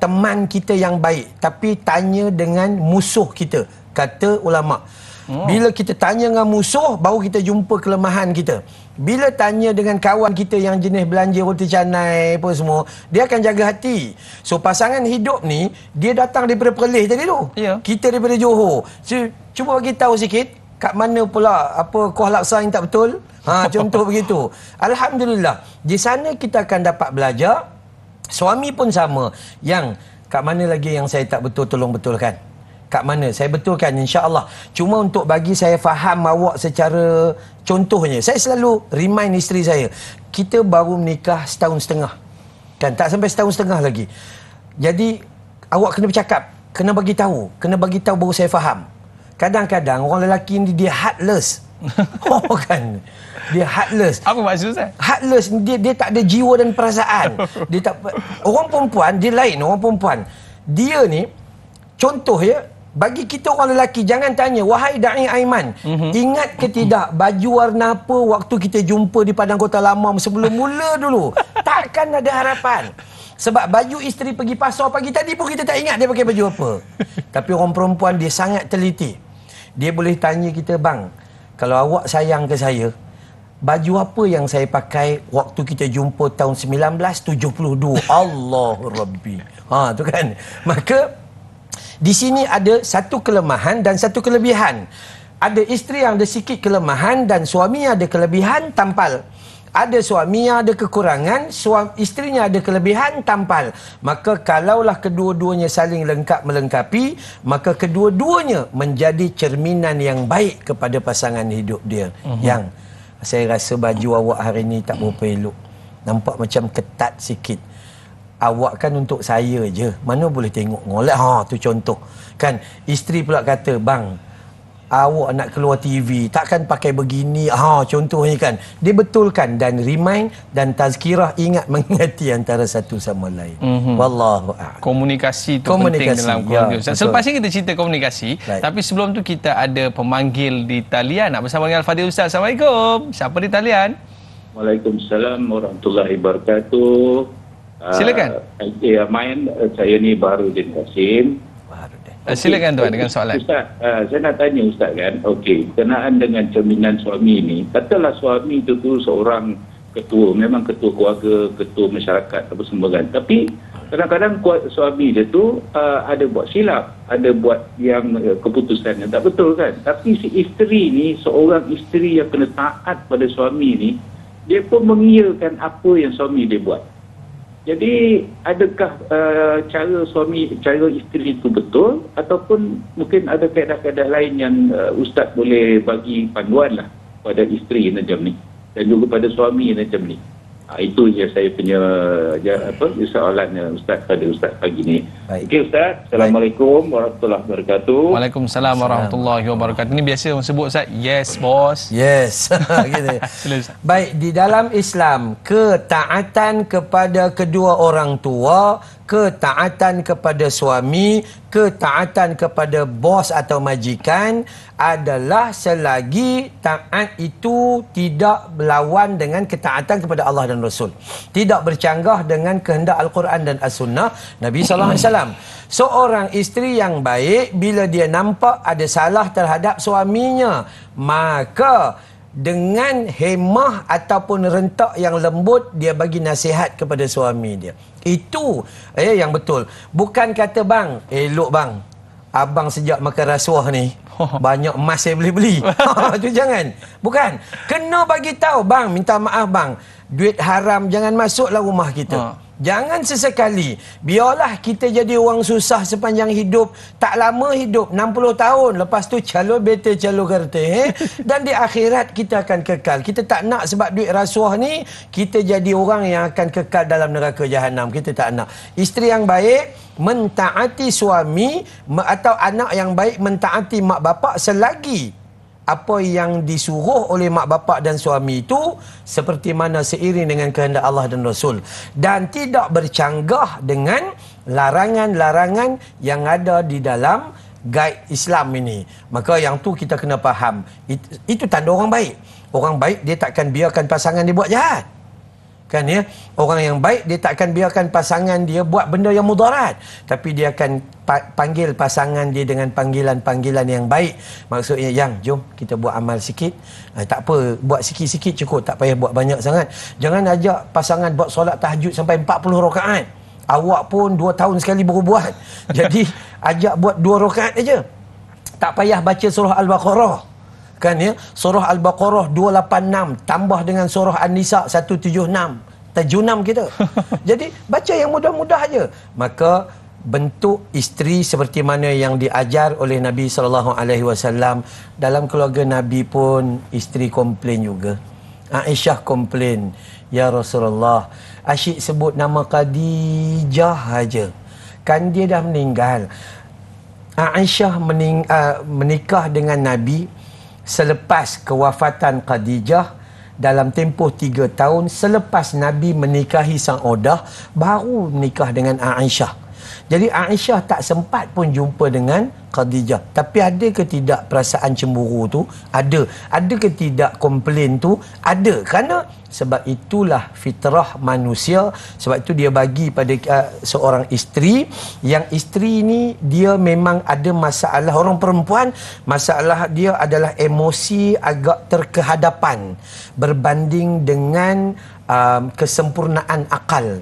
teman kita yang baik, tapi tanya dengan musuh kita, kata ulama. Bila kita tanya dengan musuh, baru kita jumpa kelemahan kita. Bila tanya dengan kawan kita yang jenis belanja roti canai apa semua, dia akan jaga hati. So pasangan hidup ni, dia datang daripada Perlis tadi tu. Ya. Kita daripada Johor. So, cuba bagi tahu sikit, kat mana pula apa kuah laksa yang tak betul? Contoh begitu. Alhamdulillah, di sana kita akan dapat belajar. Suami pun sama. Yang kat mana lagi yang saya tak betul, tolong betulkan. Kat mana? Saya betulkan, insya-Allah. Cuma untuk bagi saya faham awak secara contohnya, saya selalu remind isteri saya, kita baru menikah setahun setengah. Kan tak sampai setahun setengah lagi. Jadi awak kena bercakap, kena bagi tahu baru saya faham. Kadang-kadang orang lelaki ni dia heartless. Kan? Dia heartless. Apa maksud Ustaz? Heartless, dia tak ada jiwa dan perasaan. Dia tak, orang perempuan dia lain, orang perempuan. Dia ni contoh ya, bagi kita orang lelaki, jangan tanya, wahai Da'i Aiman, ingat ke tidak baju warna apa waktu kita jumpa di Padang Kota Lama sebelum mula dulu? Takkan ada harapan. Sebab baju isteri pergi pasar pagi tadi pun kita tak ingat dia pakai baju apa. Tapi orang perempuan dia sangat teliti. Dia boleh tanya kita, bang, kalau awak sayang ke saya, baju apa yang saya pakai waktu kita jumpa tahun 1972? Allahu Rabbi. Tu kan. Maka di sini ada satu kelemahan dan satu kelebihan. Ada isteri yang ada sikit kelemahan dan suami ada kelebihan, tampal. Ada suami yang ada kekurangan, isterinya ada kelebihan, tampal. Maka kalaulah kedua-duanya saling lengkap melengkapi, maka kedua-duanya menjadi cerminan yang baik kepada pasangan hidup dia. Yang saya rasa baju awak hari ni tak berapa elok. Nampak macam ketat sikit. Awak kan untuk saya je, mana boleh tengok ngolek. Tu contoh kan. Isteri pula kata, bang, awak nak keluar TV takkan pakai begini. Contohnya kan. Dia betulkan dan remind dan tazkirah, ingat mengingati antara satu sama lain. Wallahu a'lam. Komunikasi tu penting dalam keluarga. Ya, Selepas ini kita cerita komunikasi, tapi sebelum tu kita ada pemanggil di talian nak bersama dengan Al-Fadhil Ustaz. Assalamualaikum. Siapa di talian? Waalaikumsalam warahmatullahi wabarakatuh. Silakan. Saya ni Baharudin Kasim. Silakan tuan dengan soalan. Ustaz, saya nak tanya Ustaz kan. Okey, berkenaan dengan cerminan suami ni. Katalah suami itu tu seorang ketua, memang ketua keluarga, ketua masyarakat apa semua kan. Tapi kadang-kadang suami dia tu ada buat silap, ada buat yang keputusan yang tak betul kan. Tapi si isteri ni, seorang isteri yang kena taat pada suami ni, dia pun mengiyakan apa yang suami dia buat. Jadi adakah cara isteri itu betul, ataupun mungkin ada kaedah-kaedah lain yang Ustaz boleh bagi panduan lah pada isteri macam ni dan juga pada suami macam ni. Itu je saya punya soalan Ustaz pada Ustaz pagi ni. Okey Ustaz, Assalamualaikum warahmatullahi wabarakatuh. Waalaikumsalam warahmatullahi wabarakatuh. Ini biasa orang sebut Ustaz, yes boss. Yes. Gitu. Baik, di dalam Islam, ketaatan kepada kedua orang tua, ketaatan kepada suami, ketaatan kepada bos atau majikan adalah selagi taat itu tidak berlawan dengan ketaatan kepada Allah dan Rasul. Tidak bercanggah dengan kehendak Al-Quran dan As-Sunnah Nabi SAW. Seorang isteri yang baik, bila dia nampak ada salah terhadap suaminya, maka dengan hemah ataupun rentak yang lembut, dia bagi nasihat kepada suami dia. Itu yang betul. Bukan kata, bang, elok bang, abang sejak makan rasuah ni banyak emas saya boleh beli. Itu jangan. Bukan. Kena bagi tahu, bang, minta maaf bang, duit haram jangan masuklah rumah kita. Jangan sesekali. Biarlah kita jadi orang susah sepanjang hidup. Tak lama hidup, 60 tahun. Lepas tu calo bete, calo kerte. Dan di akhirat kita akan kekal. Kita tak nak sebab duit rasuah ni, kita jadi orang yang akan kekal dalam neraka jahanam. Kita tak nak. Isteri yang baik mentaati suami, atau anak yang baik mentaati mak bapak selagi apa yang disuruh oleh mak bapak dan suami itu seperti mana seiring dengan kehendak Allah dan Rasul, dan tidak bercanggah dengan larangan-larangan yang ada di dalam guide Islam ini. Maka yang tu kita kena faham. Itu tanda orang baik. Orang baik dia takkan biarkan pasangan dia buat jahat. Kan ya, orang yang baik dia tak akan biarkan pasangan dia buat benda yang mudarat, tapi dia akan panggil pasangan dia dengan panggilan-panggilan yang baik. Maksudnya, yang jom kita buat amal sikit. Tak apa, buat sikit-sikit cukup, tak payah buat banyak sangat. Jangan ajak pasangan buat solat tahajud sampai 40 rakaat. Awak pun 2 tahun sekali baru buat. Jadi ajak buat 2 rakaat aja. Tak payah baca surah Al-Baqarah. Kan ya, surah Al-Baqarah 286 tambah dengan surah An-Nisa 176, 76 kita. Jadi baca yang mudah-mudah aja. Maka bentuk isteri seperti mana yang diajar oleh Nabi SAW. Dalam keluarga Nabi pun isteri komplain juga. Aisyah komplain, ya Rasulullah, asyik sebut nama Khadijah aja, kan dia dah meninggal. Aisyah menikah dengan Nabi selepas kewafatan Khadijah, dalam tempoh 3 tahun selepas Nabi menikahi Sang Odah, baru menikah dengan Aisyah. Jadi Aisyah tak sempat pun jumpa dengan Khadijah. Tapi ada ke tidak perasaan cemburu tu? Ada. Ada ke tidak komplain tu? Ada. Kerana sebab itulah fitrah manusia. Sebab itu dia bagi pada seorang isteri, yang isteri ni dia memang ada masalah. Orang perempuan, masalah dia adalah emosi agak terkehadapan berbanding dengan kesempurnaan akal.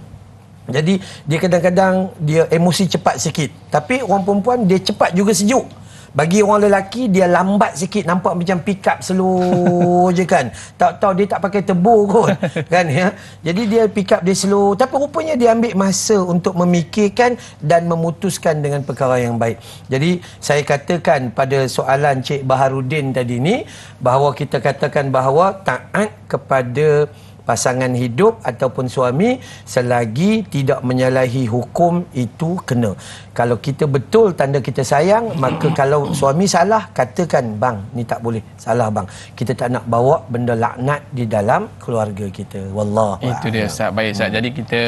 Jadi dia kadang-kadang dia emosi cepat sikit. Tapi orang perempuan dia cepat juga sejuk. Bagi orang lelaki dia lambat sikit, nampak macam pick up slow je kan. Tak tahu dia tak pakai tebu kot kan ya. Jadi dia pick up dia slow, tapi rupanya dia ambil masa untuk memikirkan dan memutuskan dengan perkara yang baik. Jadi saya katakan pada soalan Cik Baharudin tadi ni, bahawa kita katakan bahawa taat kepada pasangan hidup ataupun suami selagi tidak menyalahi hukum itu kena. Kalau kita betul tanda kita sayang, maka kalau suami salah, katakan, bang, ni tak boleh, salah bang. Kita tak nak bawa benda laknat di dalam keluarga kita. Wallah. Itu dia Ustaz. Baik Ustaz. Jadi kita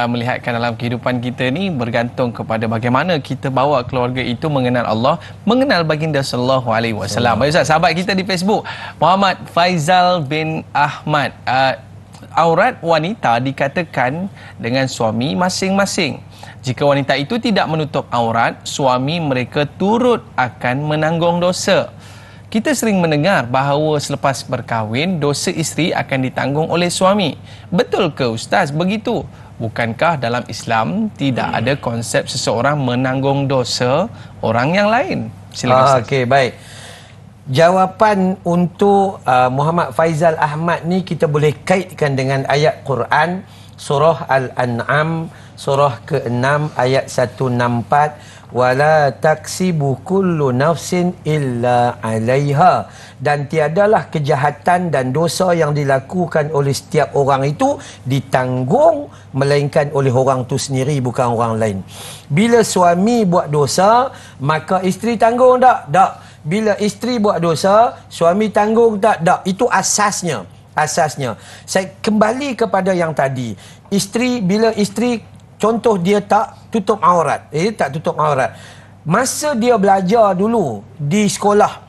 melihatkan dalam kehidupan kita ni bergantung kepada bagaimana kita bawa keluarga itu mengenal Allah, mengenal baginda sallallahu alaihi wasallam. Baik Ustaz, sahabat kita di Facebook, Muhammad Faizal bin Ahmad, aurat wanita dikatakan dengan suami masing-masing. Jika wanita itu tidak menutup aurat, suami mereka turut akan menanggung dosa. Kita sering mendengar bahawa selepas berkahwin, dosa isteri akan ditanggung oleh suami. Betul ke Ustaz begitu? Bukankah dalam Islam tidak ada konsep seseorang menanggung dosa orang yang lain? Silakan Ustaz. Okey, baik. Jawapan untuk Muhammad Faizal Ahmad ni kita boleh kaitkan dengan ayat Quran surah Al-An'am surah ke-6 ayat 164, wala taksibu kullu nafsin illa 'alaiha, dan tiadalah kejahatan dan dosa yang dilakukan oleh setiap orang itu ditanggung melainkan oleh orang tu sendiri, bukan orang lain. Bila suami buat dosa, maka isteri tanggung tak? Tak. Bila isteri buat dosa, suami tanggung tak? Tak. Itu asasnya. Asasnya. Saya kembali kepada yang tadi. Isteri, bila isteri contoh dia tak tutup aurat. Tak tutup aurat. Masa dia belajar dulu di sekolah,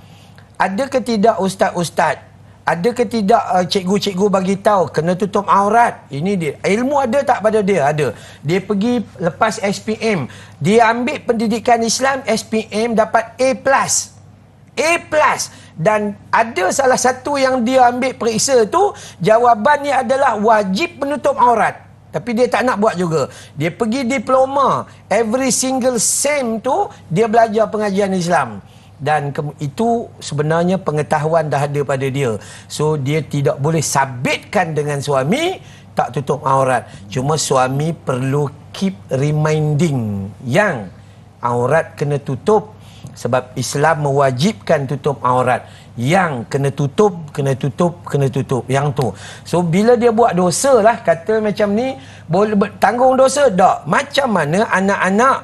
ada ke tidak ustaz-ustaz? Ada ke tidak cikgu-cikgu bagi tahu kena tutup aurat? Ini dia. Ilmu ada tak pada dia? Ada. Dia pergi lepas SPM. Dia ambil pendidikan Islam, SPM dapat A+. Dan ada salah satu yang dia ambil periksa tu, jawabannya adalah wajib menutup aurat. Tapi dia tak nak buat juga. Dia pergi diploma. Every single sem tu dia belajar pengajian Islam. Dan itu sebenarnya pengetahuan dah ada pada dia. So dia tidak boleh sabitkan dengan suami tak tutup aurat. Cuma suami perlu keep reminding yang aurat kena tutup. Sebab Islam mewajibkan tutup aurat. Yang kena tutup, kena tutup, kena tutup. Yang tu. So bila dia buat dosa lah, kata macam ni, boleh tanggung dosa? Tak. Macam mana anak-anak?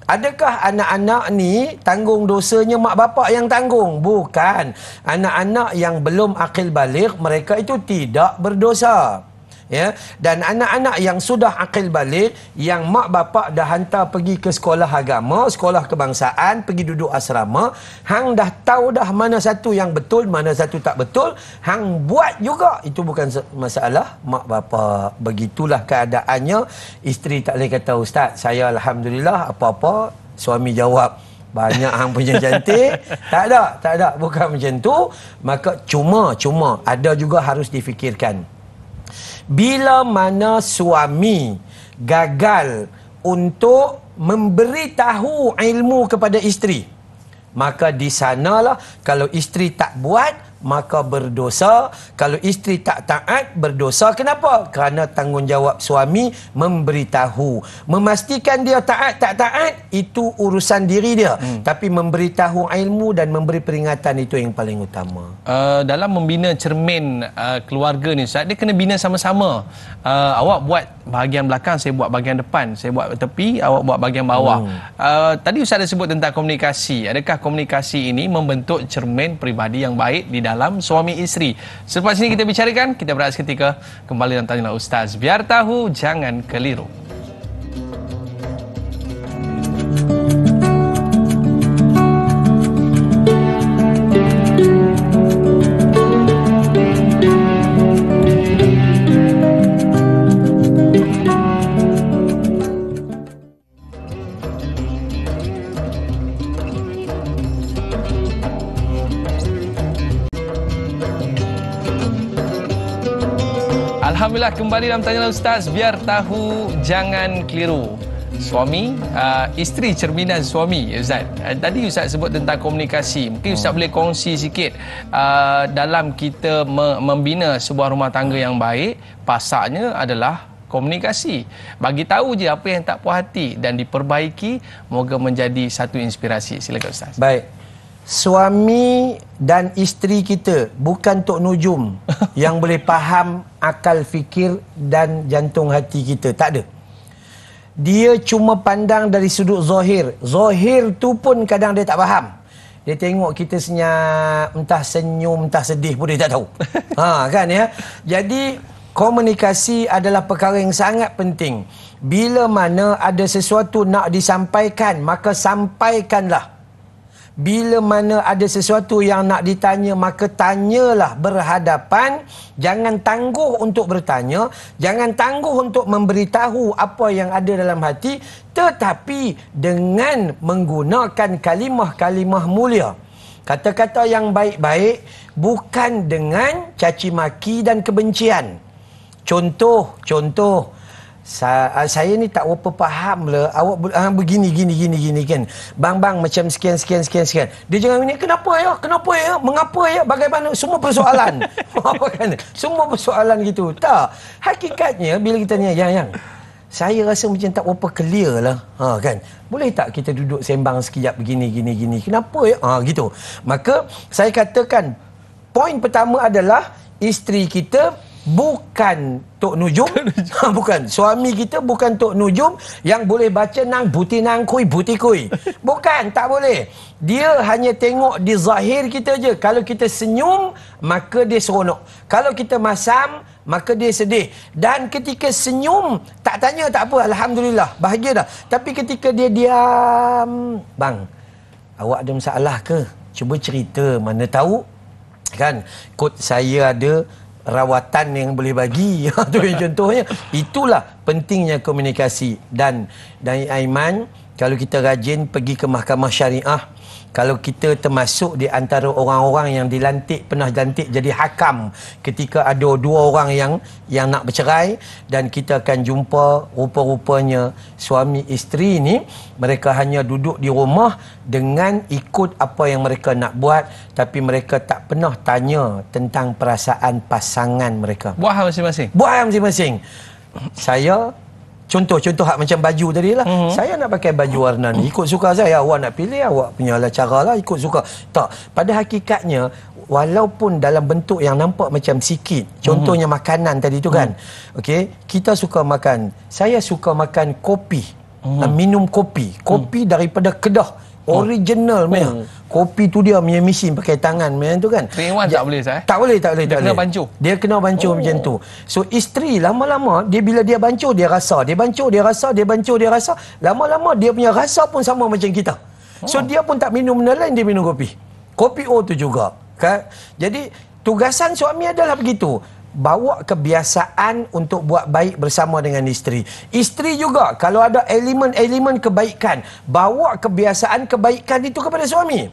Adakah anak-anak ni tanggung dosanya mak bapak yang tanggung? Bukan. Anak-anak yang belum akil baligh, mereka itu tidak berdosa. Ya, dan anak-anak yang sudah akil balik, yang mak bapak dah hantar pergi ke sekolah agama, sekolah kebangsaan, pergi duduk asrama, hang dah tahu dah mana satu yang betul, mana satu tak betul, hang buat juga. Itu bukan masalah mak bapak. Begitulah keadaannya. Isteri tak boleh kata, ustaz, saya alhamdulillah apa-apa, suami jawab banyak hang punya cantik. Tak ada, bukan macam tu. Maka cuma ada juga harus difikirkan. Bila mana suami gagal untuk memberitahu ilmu kepada isteri, maka di sanalah kalau isteri tak buat, maka berdosa. Kalau isteri tak taat, berdosa. Kenapa? Kerana tanggungjawab suami memberitahu. Memastikan dia taat tak taat, itu urusan diri dia. Tapi memberitahu ilmu dan memberi peringatan, itu yang paling utama. Dalam membina cermin keluarga ni Ustaz, dia kena bina sama-sama. Awak buat bahagian belakang, saya buat bahagian depan. Saya buat tepi, awak buat bahagian bawah. Tadi Ustaz ada sebut tentang komunikasi. Adakah komunikasi ini membentuk cermin peribadi yang baik di dalam suami isteri? Selepas ini kita bicarakan, kita berehat seketika kembali dalam Tanyalah Ustaz. Biar tahu, jangan keliru. Alhamdulillah, kembali dalam Tanyalah Ustaz. Biar tahu, jangan keliru. Suami, isteri cerminan suami, Ustaz. Tadi Ustaz sebut tentang komunikasi. Mungkin Ustaz boleh kongsi sikit dalam kita membina sebuah rumah tangga yang baik, pasaknya adalah komunikasi. Bagi tahu je apa yang tak puas hati dan diperbaiki, moga menjadi satu inspirasi. Silakan Ustaz. Baik. Suami dan isteri kita bukan Tok Nujum yang boleh faham akal fikir dan jantung hati kita. Tak ada. Dia cuma pandang dari sudut zahir. Zahir tu pun kadang dia tak faham. Dia tengok kita senyap, entah senyum, entah sedih pun dia tak tahu. Kan ya. Jadi komunikasi adalah perkara yang sangat penting. Bila mana ada sesuatu nak disampaikan, maka sampaikanlah. Bila mana ada sesuatu yang nak ditanya, maka tanyalah berhadapan. Jangan tangguh untuk bertanya. Jangan tangguh untuk memberitahu apa yang ada dalam hati. Tetapi dengan menggunakan kalimah-kalimah mulia. Kata-kata yang baik-baik, bukan dengan caci maki dan kebencian. Contoh. Saya ni tak apa faham lah. Awak begini kan. Bang macam sekian. Dia jangan ini, kenapa ya? Mengapa ya? Bagaimana? Semua persoalan. Apa kan? Semua persoalan gitu. Tak. Hakikatnya bila kita ni yang saya rasa macam tak apa clear lah. Kan? Boleh tak kita duduk sembang sekejap begini. Kenapa ya? Gitu. Maka saya katakan poin pertama adalah isteri kita bukan Tok Nujum. Bukan. Suami kita bukan Tok Nujum yang boleh baca nang buti nang kui. Bukan, tak boleh. Dia hanya tengok di zahir kita je. Kalau kita senyum, maka dia seronok. Kalau kita masam, maka dia sedih. Dan ketika senyum, tak tanya tak apa, alhamdulillah, bahagia dah. Tapi ketika dia diam, bang, awak ada masalah ke? Cuba cerita, mana tahu. Kan, kot saya ada rawatan yang boleh bagi. Itu yang contohnya. Itulah pentingnya komunikasi. Dan Aiman, kalau kita rajin pergi ke mahkamah syariah, kalau kita termasuk di antara orang-orang yang pernah dilantik jadi hakam ketika ada dua orang yang nak bercerai, dan kita akan jumpa rupa-rupanya suami isteri ni, mereka hanya duduk di rumah dengan ikut apa yang mereka nak buat, tapi mereka tak pernah tanya tentang perasaan pasangan mereka. Buat hal masing-masing. Saya Contoh hak macam baju tadi lah. Saya nak pakai baju warna ni, ikut suka saya. Awak nak pilih, awak punya lah cara lah, ikut suka. Tak. Pada hakikatnya, walaupun dalam bentuk yang nampak macam sikit, contohnya makanan tadi tu kan. Okey, kita suka makan. Saya suka makan kopi. Minum kopi. Kopi daripada Kedah. Original memang. Kopi tu dia punya mesin pakai tangan macam tu kan. 3-in-1 tak boleh saya. Tak boleh. Dia kena bancuh. Dia kena bancuh macam tu. So isteri lama-lama dia bila dia bancuh dia rasa, dia bancuh dia rasa, dia bancuh dia rasa, lama-lama dia punya rasa pun sama macam kita. So dia pun tak minum benda lain, dia minum kopi. Kopi tu juga. Kan? Jadi tugasan suami adalah begitu. Bawa kebiasaan untuk buat baik bersama dengan isteri. Isteri juga kalau ada elemen-elemen kebaikan, bawa kebiasaan kebaikan itu kepada suami.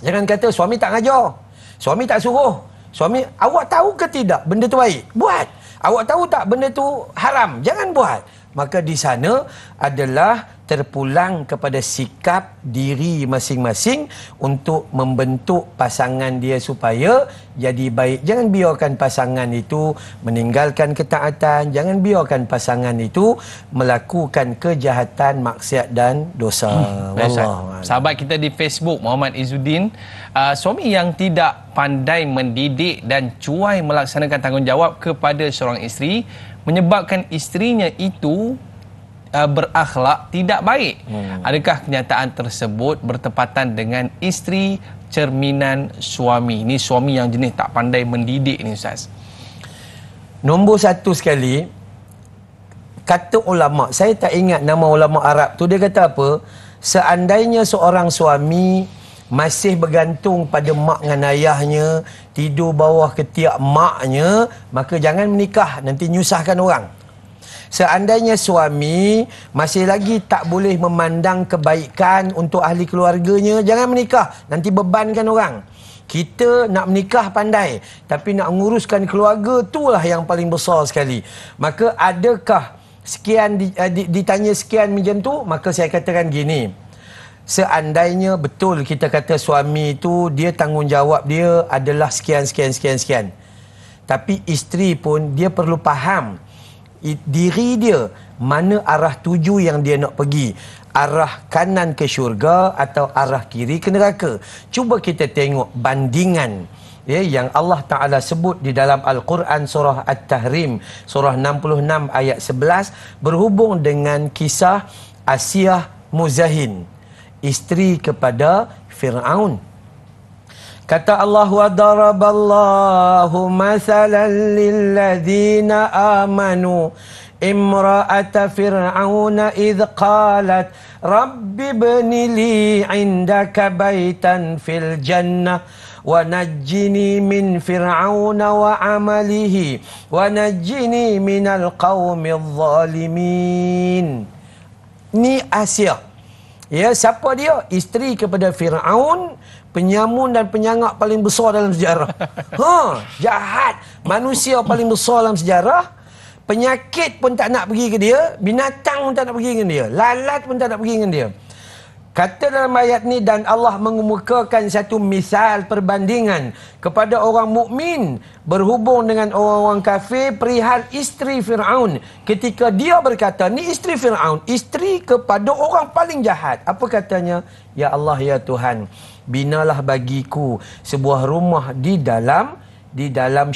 Jangan kata suami tak ngajar, suami tak suruh. Suami, awak tahu ke tidak benda tu baik? Buat. Awak tahu tak benda tu haram? Jangan buat. Maka di sana adalah terpulang kepada sikap diri masing-masing untuk membentuk pasangan dia supaya jadi baik. Jangan biarkan pasangan itu meninggalkan ketaatan. Jangan biarkan pasangan itu melakukan kejahatan, maksiat dan dosa. Wallah. Sahabat kita di Facebook, Muhammad Izzuddin, suami yang tidak pandai mendidik dan cuai melaksanakan tanggungjawab kepada seorang isteri menyebabkan isterinya itu berakhlak tidak baik. Adakah kenyataan tersebut bertepatan dengan isteri cerminan suami? Ini suami yang jenis tak pandai mendidik ni Ustaz. Nombor satu sekali, kata ulama', saya tak ingat nama ulama' Arab tu, dia kata apa? Seandainya seorang suami masih bergantung pada mak dengan ayahnya, tidur bawah ketiak maknya, maka jangan menikah, nanti nyusahkan orang. Seandainya suami masih lagi tak boleh memandang kebaikan untuk ahli keluarganya, jangan menikah, nanti bebankan orang. Kita nak menikah pandai, tapi nak menguruskan keluarga, itulah yang paling besar sekali. Maka adakah sekian ditanya sekian macam tu, maka saya katakan gini, seandainya betul kita kata suami itu dia tanggungjawab dia adalah sekian, tapi isteri pun dia perlu faham diri dia mana arah tuju yang dia nak pergi, arah kanan ke syurga atau arah kiri ke neraka. Cuba kita tengok bandingan yang Allah Ta'ala sebut di dalam Al-Quran surah At-Tahrim surah 66 ayat 11 berhubung dengan kisah Asiyah Muzahin, isteri kepada Fir'aun. Kata Allah, wa daraballahu mathalan lilladzina amanu imra'ata fir'auna idh qalat rabbi ibni li 'indaka baitan fil jannah wa najjini min fir'auna wa 'amalihi wa najjini minal qaumidh zalimin. Ni Asiyah. Ya, siapa dia? Isteri kepada Fir'aun, penyamun dan penyangak paling besar dalam sejarah. Jahat. Manusia paling besar dalam sejarah. Penyakit pun tak nak pergi ke dia. Binatang pun tak nak pergi dengan dia. Lalat pun tak nak pergi dengan dia. Kata dalam ayat ni, dan Allah mengemukakan satu misal perbandingan kepada orang mukmin berhubung dengan orang-orang kafir perihal isteri Fir'aun. Ketika dia berkata, ni isteri Fir'aun, isteri kepada orang paling jahat. Apa katanya? Ya Allah, ya Tuhan, binalah bagiku sebuah rumah di dalam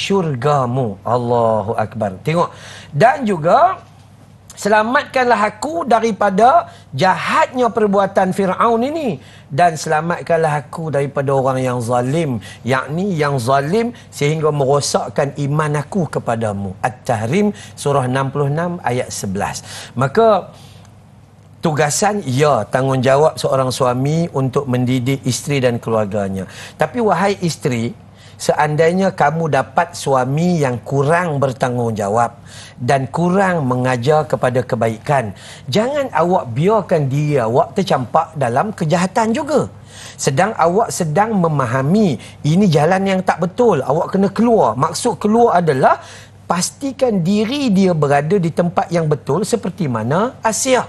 syurgamu. Allahu Akbar. Tengok. Dan juga selamatkanlah aku daripada jahatnya perbuatan Fir'aun ini, dan selamatkanlah aku daripada orang yang zalim, yakni yang zalim sehingga merosakkan iman aku kepadamu. At-Tahrim surah 66 ayat 11. Maka tugasan, ya, tanggungjawab seorang suami untuk mendidik isteri dan keluarganya. Tapi wahai isteri, seandainya kamu dapat suami yang kurang bertanggungjawab dan kurang mengajar kepada kebaikan, jangan awak biarkan diri awak tercampak dalam kejahatan juga. Sedang awak sedang memahami ini jalan yang tak betul, awak kena keluar. Maksud keluar adalah pastikan diri dia berada di tempat yang betul seperti mana Asiyah.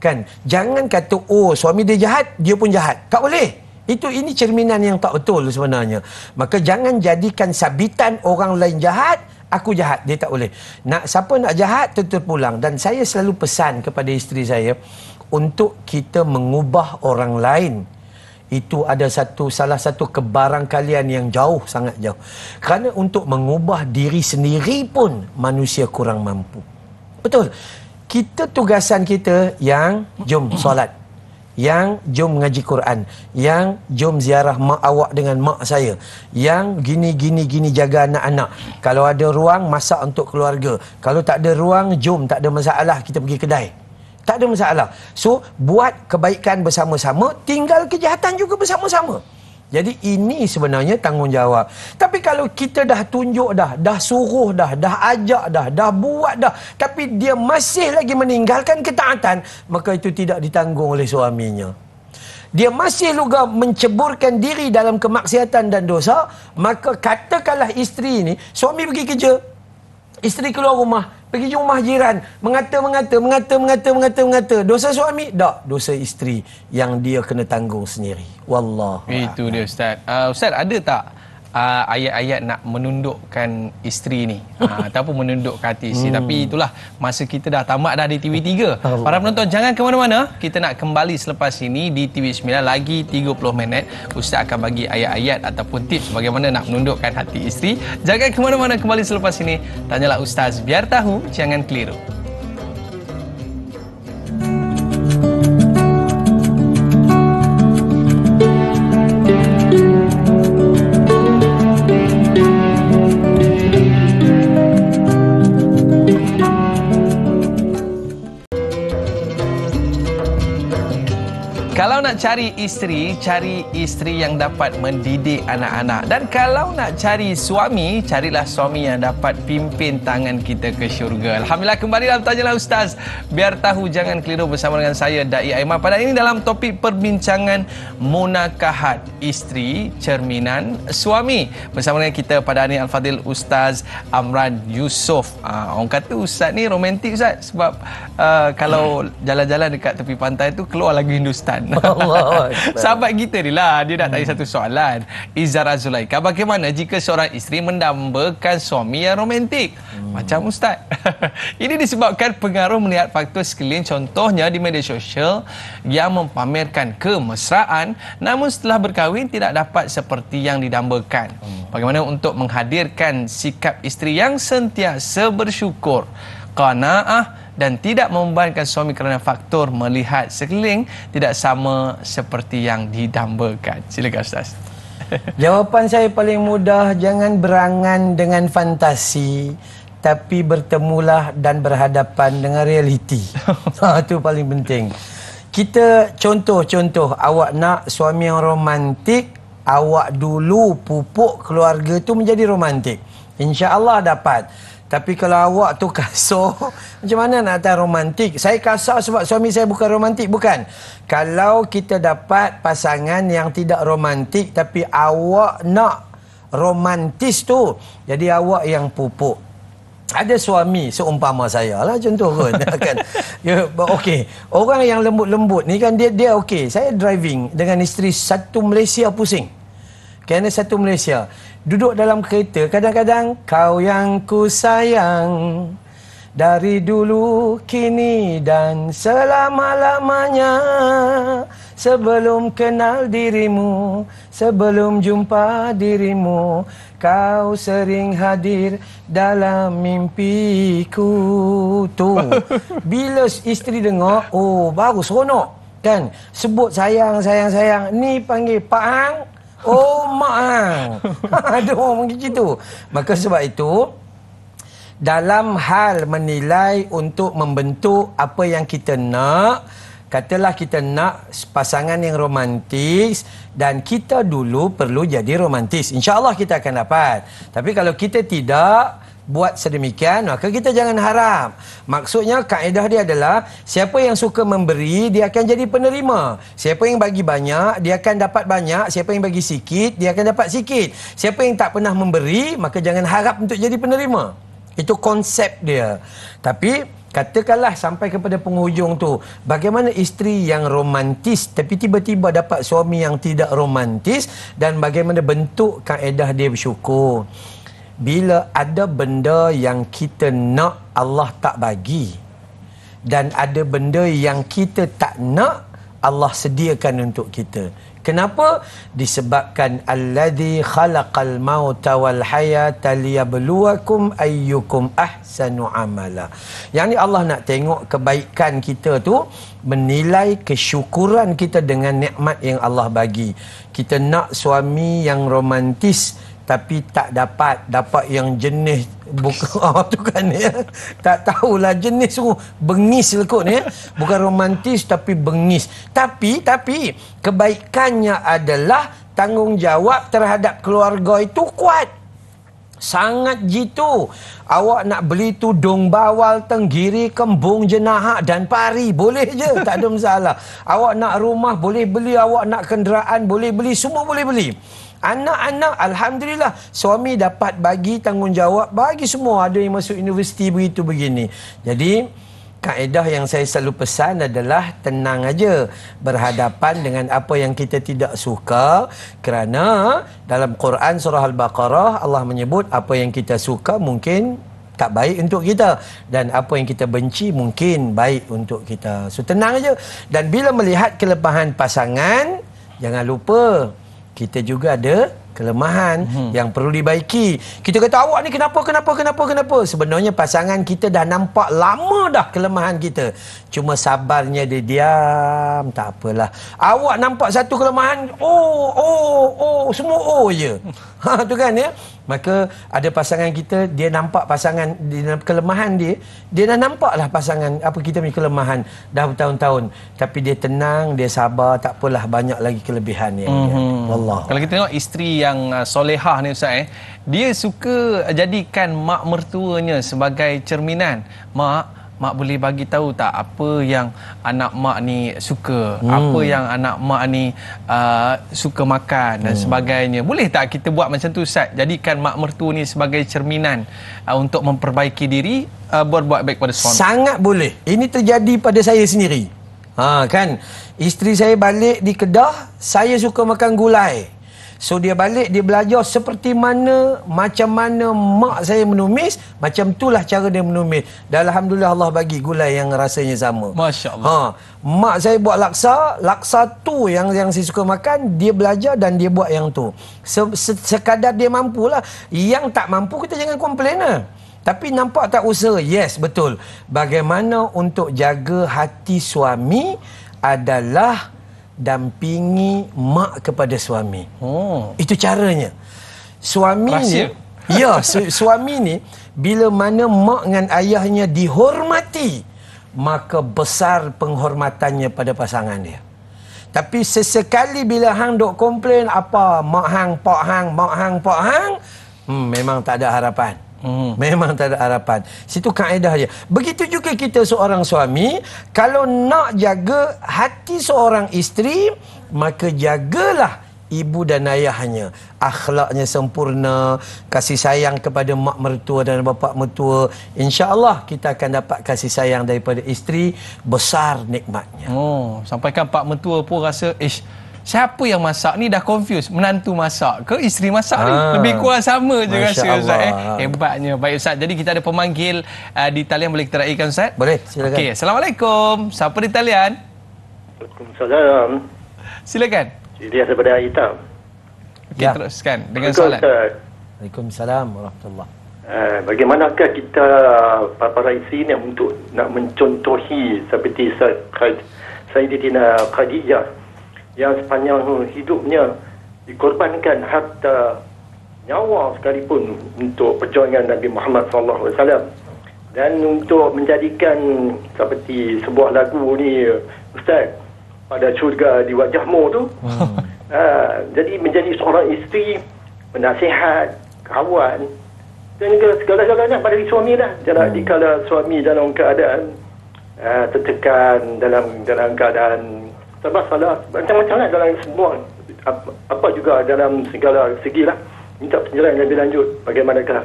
Kan? Jangan kata, oh suami dia jahat, dia pun jahat. Tak boleh. Ini cerminan yang tak betul sebenarnya. Maka jangan jadikan sabitan orang lain jahat, aku jahat. Dia tak boleh. Siapa nak jahat, terpulang. Dan saya selalu pesan kepada isteri saya, untuk kita mengubah orang lain, itu ada salah satu kebarangkalian yang jauh, sangat jauh. Kerana untuk mengubah diri sendiri pun manusia kurang mampu. Betul. Tugasan kita yang jom solat, yang jom ngaji Quran, yang jom ziarah mak awak dengan mak saya, yang gini jaga anak-anak. Kalau ada ruang, masak untuk keluarga. Kalau tak ada ruang, jom, tak ada masalah, kita pergi kedai. Tak ada masalah. So, buat kebaikan bersama-sama, tinggal kejahatan juga bersama-sama. Jadi ini sebenarnya tanggungjawab. Tapi kalau kita dah tunjuk dah suruh dah ajak dah buat dah, tapi dia masih lagi meninggalkan ketaatan, maka itu tidak ditanggung oleh suaminya. Dia masih juga menceburkan diri dalam kemaksiatan dan dosa, maka katakanlah isteri ini, suami pergi kerja, isteri keluar rumah, pergi rumah jiran, mengata. Dosa suami? Tak. Dosa isteri yang dia kena tanggung sendiri. Wallah. Itu dia Ustaz. Ustaz, ada tak ayat-ayat nak menundukkan isteri ni? Ataupun menundukkan hati isteri. Tapi itulah, masa kita dah tamat dah di TV3. Para penonton, jangan ke mana-mana. Kita nak kembali selepas ini di TV9 lagi 30 minit. Ustaz akan bagi ayat-ayat ataupun tips bagaimana nak menundukkan hati isteri. Jangan ke mana-mana, kembali selepas ini. Tanyalah Ustaz, biar tahu, jangan keliru. Kalau nak cari isteri yang dapat mendidik anak-anak. Dan kalau nak cari suami, carilah suami yang dapat pimpin tangan kita ke syurga. Alhamdulillah, kembali dalam Tanyalah Ustaz. Biar tahu, jangan keliru bersama dengan saya, Da'i Aiman. Pada ini dalam topik perbincangan munakahat isteri, cerminan suami. Bersama dengan kita pada hari ini Al-Fadhil Ustaz Amran Yusof. Orang kata Ustaz ni romantik Ustaz. Sebab kalau jalan-jalan dekat tepi pantai tu keluar lagu Hindustan. Allah. Sahabat kita ni lah, dia nak tanya satu soalan. Izara Zulaika, bagaimana jika seorang isteri mendambakan suami yang romantik? Macam Ustaz. Ini disebabkan pengaruh melihat faktor sekeliling, contohnya di media sosial yang mempamerkan kemesraan, namun setelah berkahwin tidak dapat seperti yang didambakan. Bagaimana untuk menghadirkan sikap isteri yang sentiasa bersyukur, qanaah dan tidak membebankan suami kerana faktor melihat sekeliling tidak sama seperti yang didambakan? Silakan Ustaz. Jawapan saya paling mudah, jangan berangan dengan fantasi, tapi bertemulah dan berhadapan dengan realiti. Itu paling penting. Kita contoh, awak nak suami yang romantik, awak dulu pupuk keluarga tu menjadi romantik. InsyaAllah dapat. Tapi kalau awak tu kasar, macam mana nak datang romantik? Saya kasar sebab suami saya bukan romantik, bukan. Kalau kita dapat pasangan yang tidak romantik, tapi awak nak romantis tu, jadi awak yang pupuk. Ada suami seumpama saya lah, contoh kot. Kan? Okey, orang yang lembut-lembut ni kan, dia okey. Saya driving dengan isteri satu Malaysia pusing. Kerana satu Malaysia duduk dalam kereta, kadang-kadang kau yang ku sayang dari dulu, kini dan selama-lamanya, sebelum kenal dirimu, sebelum jumpa dirimu, kau sering hadir dalam mimpiku. Tu bila isteri dengar, oh baru seronok kan, sebut sayang, ni panggil Pak Hang, oh Mak Hang. Ada orang begitu. Maka sebab itu, dalam hal menilai untuk membentuk apa yang kita nak, katalah kita nak pasangan yang romantis, dan kita dulu perlu jadi romantis, InsyaAllah kita akan dapat. Tapi kalau kita tidak buat sedemikian, maka kita jangan harap. Maksudnya kaedah dia adalah, siapa yang suka memberi, dia akan jadi penerima. Siapa yang bagi banyak, dia akan dapat banyak. Siapa yang bagi sikit, dia akan dapat sikit. Siapa yang tak pernah memberi, maka jangan harap untuk jadi penerima. Itu konsep dia. Tapi katakanlah sampai kepada penghujung tu, bagaimana isteri yang romantis tapi tiba-tiba dapat suami yang tidak romantis, dan bagaimana bentuk kaedah dia bersyukur. Bila ada benda yang kita nak, Allah tak bagi, dan ada benda yang kita tak nak, Allah sediakan untuk kita. Kenapa? Disebabkan alladzi khalaqal mauta wal hayata liyabluwakum ayyukum ahsanu amala. Yang ni Allah nak tengok kebaikan kita tu, menilai kesyukuran kita dengan nikmat yang Allah bagi. Kita nak suami yang romantis tapi tak dapat yang jenis bukan tu kan ya. Tak tahulah jenis tu bengis lekut ya. Bukan romantis tapi bengis. Tapi kebaikannya adalah tanggungjawab terhadap keluarga itu kuat. Sangat jitu. Awak nak beli tudung bawal, tenggiri, kembung, jenahak dan pari, boleh je, tak ada masalah. Awak nak rumah boleh beli, awak nak kenderaan boleh beli, semua boleh beli. Anak-anak, alhamdulillah, suami dapat bagi tanggungjawab, bagi semua. Ada yang masuk universiti begitu begini. Jadi kaedah yang saya selalu pesan adalah tenang aja berhadapan dengan apa yang kita tidak suka, kerana dalam Quran surah Al-Baqarah Allah menyebut apa yang kita suka mungkin tak baik untuk kita, dan apa yang kita benci mungkin baik untuk kita. So tenang aja. Dan bila melihat kelemahan pasangan, jangan lupa kita juga ada kelemahan yang perlu dibaiki. Kita kata awak ni kenapa? Sebenarnya pasangan kita dah nampak lama dah kelemahan kita. Cuma sabarnya dia diam, tak apalah. Awak nampak satu kelemahan, semua je. Tu kan ya. Maka ada pasangan kita, dia nampak pasangan kelemahan dia dah nampak lah pasangan apa kita punya kelemahan dah bertahun-tahun. Tapi dia tenang, dia sabar, tak apalah, banyak lagi kelebihan yang dia. Wallah. Kalau kita tengok isteri yang solehah ni Ustaz, dia suka jadikan mak mertuanya sebagai cerminan. Mak boleh bagi tahu tak apa yang anak mak ni suka, apa yang anak mak ni suka makan dan sebagainya. Boleh tak kita buat macam tu Ustaz? Jadikan mak mertua ni sebagai cerminan untuk memperbaiki diri, berbuat baik pada suami. Sangat boleh. Ini terjadi pada saya sendiri. Kan, isteri saya balik di Kedah, saya suka makan gulai. So dia balik, dia belajar seperti mana, macam mana mak saya menumis, macam itulah cara dia menumis. Dan alhamdulillah Allah bagi gulai yang rasanya sama. Masya Allah. Mak saya buat laksa tu yang saya suka makan, dia belajar dan dia buat yang tu. Sekadar dia mampulah. Yang tak mampu kita jangan komplain lah. Tapi nampak tak usaha? Yes, betul. Bagaimana untuk jaga hati suami adalah dampingi mak kepada suami. Itu caranya. Suami Rahsia. ni, suami ni bila mana mak dengan ayahnya dihormati, maka besar penghormatannya pada pasangan dia. Tapi sesekali bila hang dok komplain apa mak hang, pak hang, memang tak ada harapan. Memang tak ada harapan. Situ kaedah dia. Begitu juga kita seorang suami, kalau nak jaga hati seorang isteri, maka jagalah ibu dan ayahnya. Akhlaknya sempurna, kasih sayang kepada mak mertua dan bapa mertua. InsyaAllah kita akan dapat kasih sayang daripada isteri, besar nikmatnya. Sampaikan pak mertua pun rasa, siapa yang masak ni dah confuse, menantu masak ke isteri masak ni? Lebih kurang sama je rasa Ustaz. Hebatnya. Baik Ustaz, jadi kita ada pemanggil di talian, boleh kita raikan Ustaz? Boleh, silakan. Okey, Assalamualaikum. Siapa di talian? Waalaikumsalam. Silakan. Dia daripada Hitam. Okey, teruskan dengan soalan. Waalaikumsalam warahmatullahi. Bagaimanakah kita para isteri ni untuk nak mencontohi seperti Sayyidatina Khadijah yang sepanjang hidupnya dikorbankan harta nyawa sekalipun untuk perjuangan Nabi Muhammad SAW, dan untuk menjadikan seperti sebuah lagu ni Ustaz, pada syurga di wajahmu tu. Jadi menjadi seorang isteri, penasihat, kawan dan segala-galanya pada suami lah. Jadi kalau suami dalam keadaan tertekan, dalam keadaan serba salah, macam-macam lah dalam semua, apa juga dalam segala segi lah. Minta penjelasan lebih lanjut bagaimanakah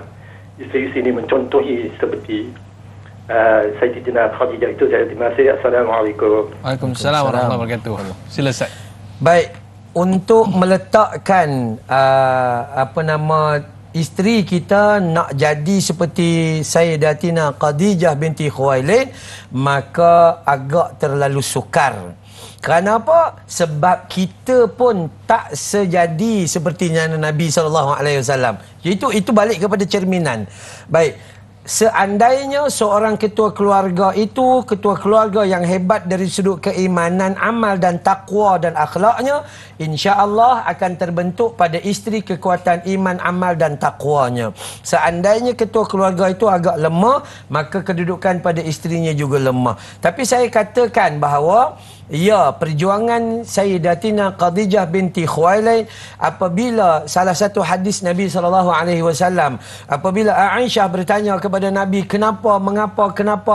isteri-isteri ini mencontohi seperti Sayyidatina Khadijah itu. Saya terima kasih. Assalamualaikum. Waalaikumsalam warahmatullahi wabarakatuh. Sila Ustaz. Baik, untuk meletakkan isteri kita nak jadi seperti Sayyidatina Khadijah binti Khuwailid, maka agak terlalu sukar. Kerana apa? Sebab kita pun tak sejadi sepertinya Nabi SAW. Itu balik kepada cerminan. Baik. Seandainya seorang ketua keluarga itu ketua keluarga yang hebat dari sudut keimanan, amal dan takwa dan akhlaknya, insya-Allah akan terbentuk pada isteri kekuatan iman, amal dan takwanya. Seandainya ketua keluarga itu agak lemah, maka kedudukan pada isterinya juga lemah. Tapi saya katakan bahawa ya, perjuangan Sayyidatina Khadijah binti Khuwailid, apabila salah satu hadis Nabi SAW, apabila Aisyah bertanya kepada Nabi,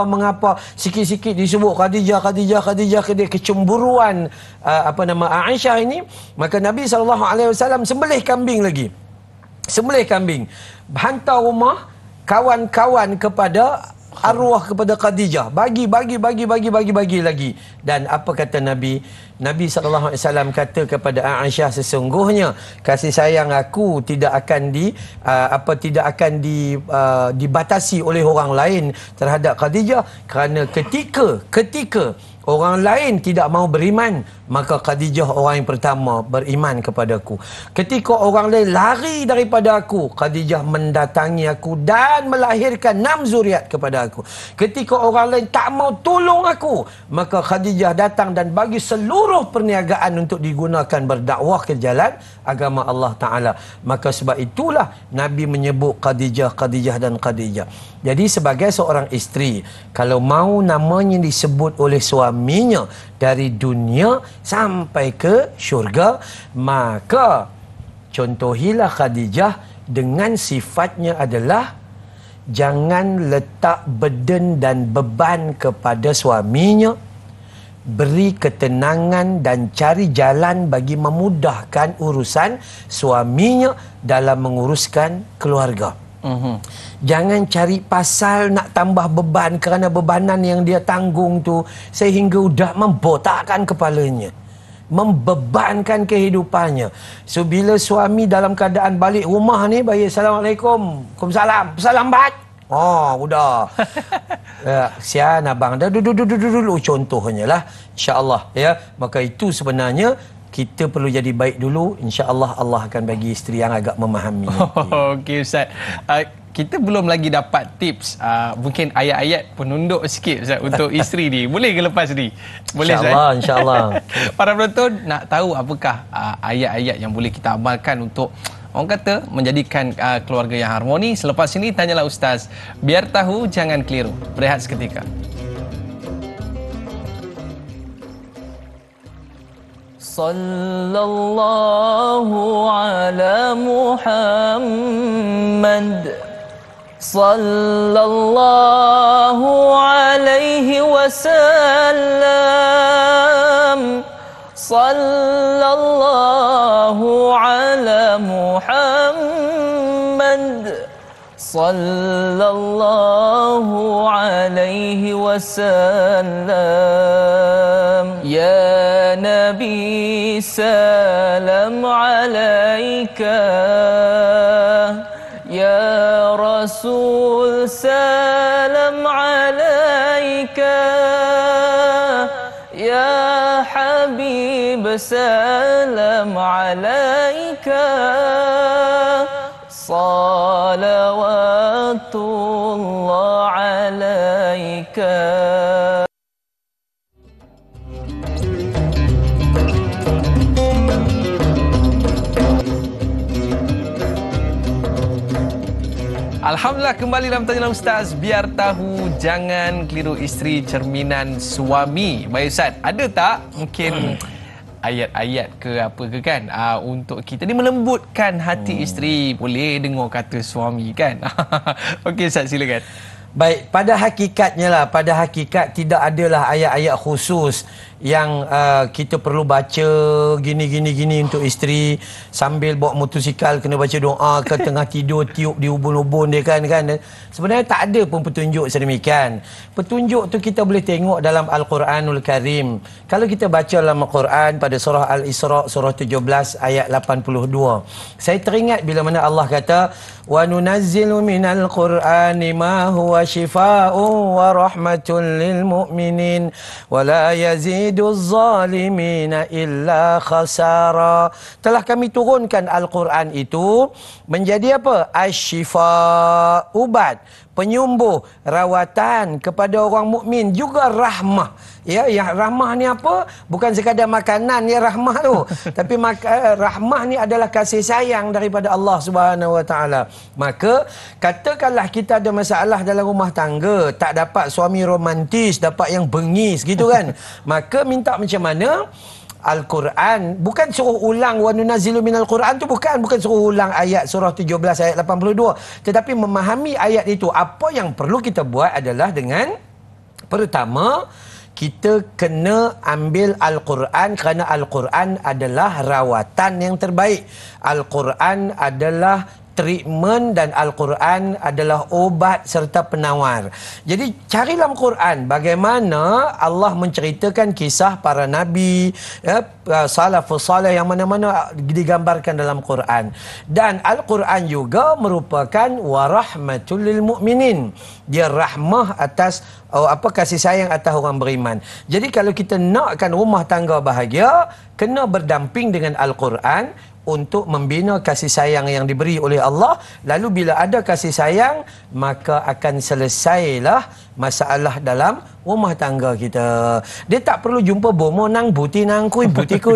mengapa, sikit-sikit disebut Khadijah, kecemburuan Aisyah ini, maka Nabi SAW sembelih kambing lagi. Hantar rumah kawan-kawan kepada arwah kepada Khadijah, bagi lagi. Dan apa kata Nabi? Nabi SAW kata kepada Aisyah, sesungguhnya kasih sayang aku tidak akan dibatasi oleh orang lain terhadap Khadijah, kerana ketika orang lain tidak mau beriman, maka Khadijah orang yang pertama beriman kepadaku. Ketika orang lain lari daripada aku, Khadijah mendatangi aku dan melahirkan 6 zuriat kepada aku. Ketika orang lain tak mau tolong aku, maka Khadijah datang dan bagi seluruh perniagaan untuk digunakan berdakwah ke jalan agama Allah Ta'ala. Maka sebab itulah Nabi menyebut Khadijah. Jadi sebagai seorang isteri, kalau mau namanya disebut oleh suaminya dari dunia sampai ke syurga, maka contohilah Khadijah dengan sifatnya adalah jangan letak burden dan beban kepada suaminya, beri ketenangan dan cari jalan bagi memudahkan urusan suaminya dalam menguruskan keluarga. Jangan cari pasal nak tambah beban, kerana bebanan yang dia tanggung tu sehingga dah membotakkan kepalanya, membebankan kehidupannya. So bila suami dalam keadaan balik rumah ni, baik, Assalamualaikum, Waalaikumsalam, salam bat. Oh, udah. Ya, sian abang dah dulu contohnya lah, insya-Allah ya. Maka itu sebenarnya kita perlu jadi baik dulu, insya-Allah Allah akan bagi isteri yang agak memahami. Okey Ustaz. Kita belum lagi dapat tips mungkin ayat-ayat penunduk sikit Ustaz untuk isteri ni. Boleh ke lepas ni? Boleh Ustaz? InsyaAllah. Para penonton nak tahu apakah ayat-ayat yang boleh kita amalkan untuk orang kata menjadikan keluarga yang harmoni. Selepas ini tanyalah Ustaz. Biar tahu jangan keliru. Berehat seketika. Sallallahu ala Muhammad, sallallahu alaihi wasallam, sallallahu ala Muhammad, sallallahu alaihi wasallam. Ya Nabi salam alaika, ya Rasul salam alaika, ya Habib salam alaika, salawatullah alaika. Alhamdulillah, kembali dalam Tanya Ustaz. Biar tahu jangan keliru, isteri cerminan suami. Baik Ustaz, ada tak mungkin ayat-ayat ke apa ke kan untuk kita ni melembutkan hati isteri? Boleh dengar kata suami kan? Okey Ustaz, silakan. Baik, pada hakikat tidak adalah ayat-ayat khusus yang kita perlu baca gini untuk isteri sambil bawa motosikal kena baca doa ke tengah tidur tiup di ubun-ubun dia kan. Sebenarnya tak ada pun petunjuk sedemikian. Petunjuk tu kita boleh tengok dalam Al-Quranul Karim. Kalau kita baca dalam Al-Quran pada surah Al-Isra surah 17 ayat 82, saya teringat bila mana Allah kata wa nunazzilu minal Qur'ani ma huwa shifaa'un wa rahmatun lil mu'minin wa la yazid yaziduz zalimina illa khasara. Telah kami turunkan Al-Quran itu menjadi apa? Asy-syifa, ubat, penyembuh, rawatan kepada orang mukmin, juga rahmah. Ya, yang rahmah ni apa? Bukan sekadar makanan ya rahmah tu. Tapi rahmah ni adalah kasih sayang daripada Allah Subhanahu Wa Taala. Maka katakanlah kita ada masalah dalam rumah tangga, tak dapat suami romantis, dapat yang bengis gitu kan. Maka minta macam mana? Al-Quran, bukan suruh ulang wa nunazzilu minal Quran tu, bukan suruh ulang ayat surah 17 ayat 82, tetapi memahami ayat itu. Apa yang perlu kita buat adalah dengan pertama, kita kena ambil Al-Quran kerana Al-Quran adalah rawatan yang terbaik. Al-Quran adalah treatment dan Al-Quran adalah obat serta penawar. Jadi cari dalam Quran bagaimana Allah menceritakan kisah para nabi, ya, salafus salih yang mana-mana digambarkan dalam Quran. Dan Al-Quran juga merupakan warahmatul lil mu'minin. Dia rahmah atas kasih sayang atas orang beriman. Jadi kalau kita nakkan rumah tangga bahagia, kena berdamping dengan Al-Quran untuk membina kasih sayang yang diberi oleh Allah. Lalu bila ada kasih sayang, maka akan selesailah masalah dalam rumah tangga kita. Dia tak perlu jumpa bomo nang buti nang kui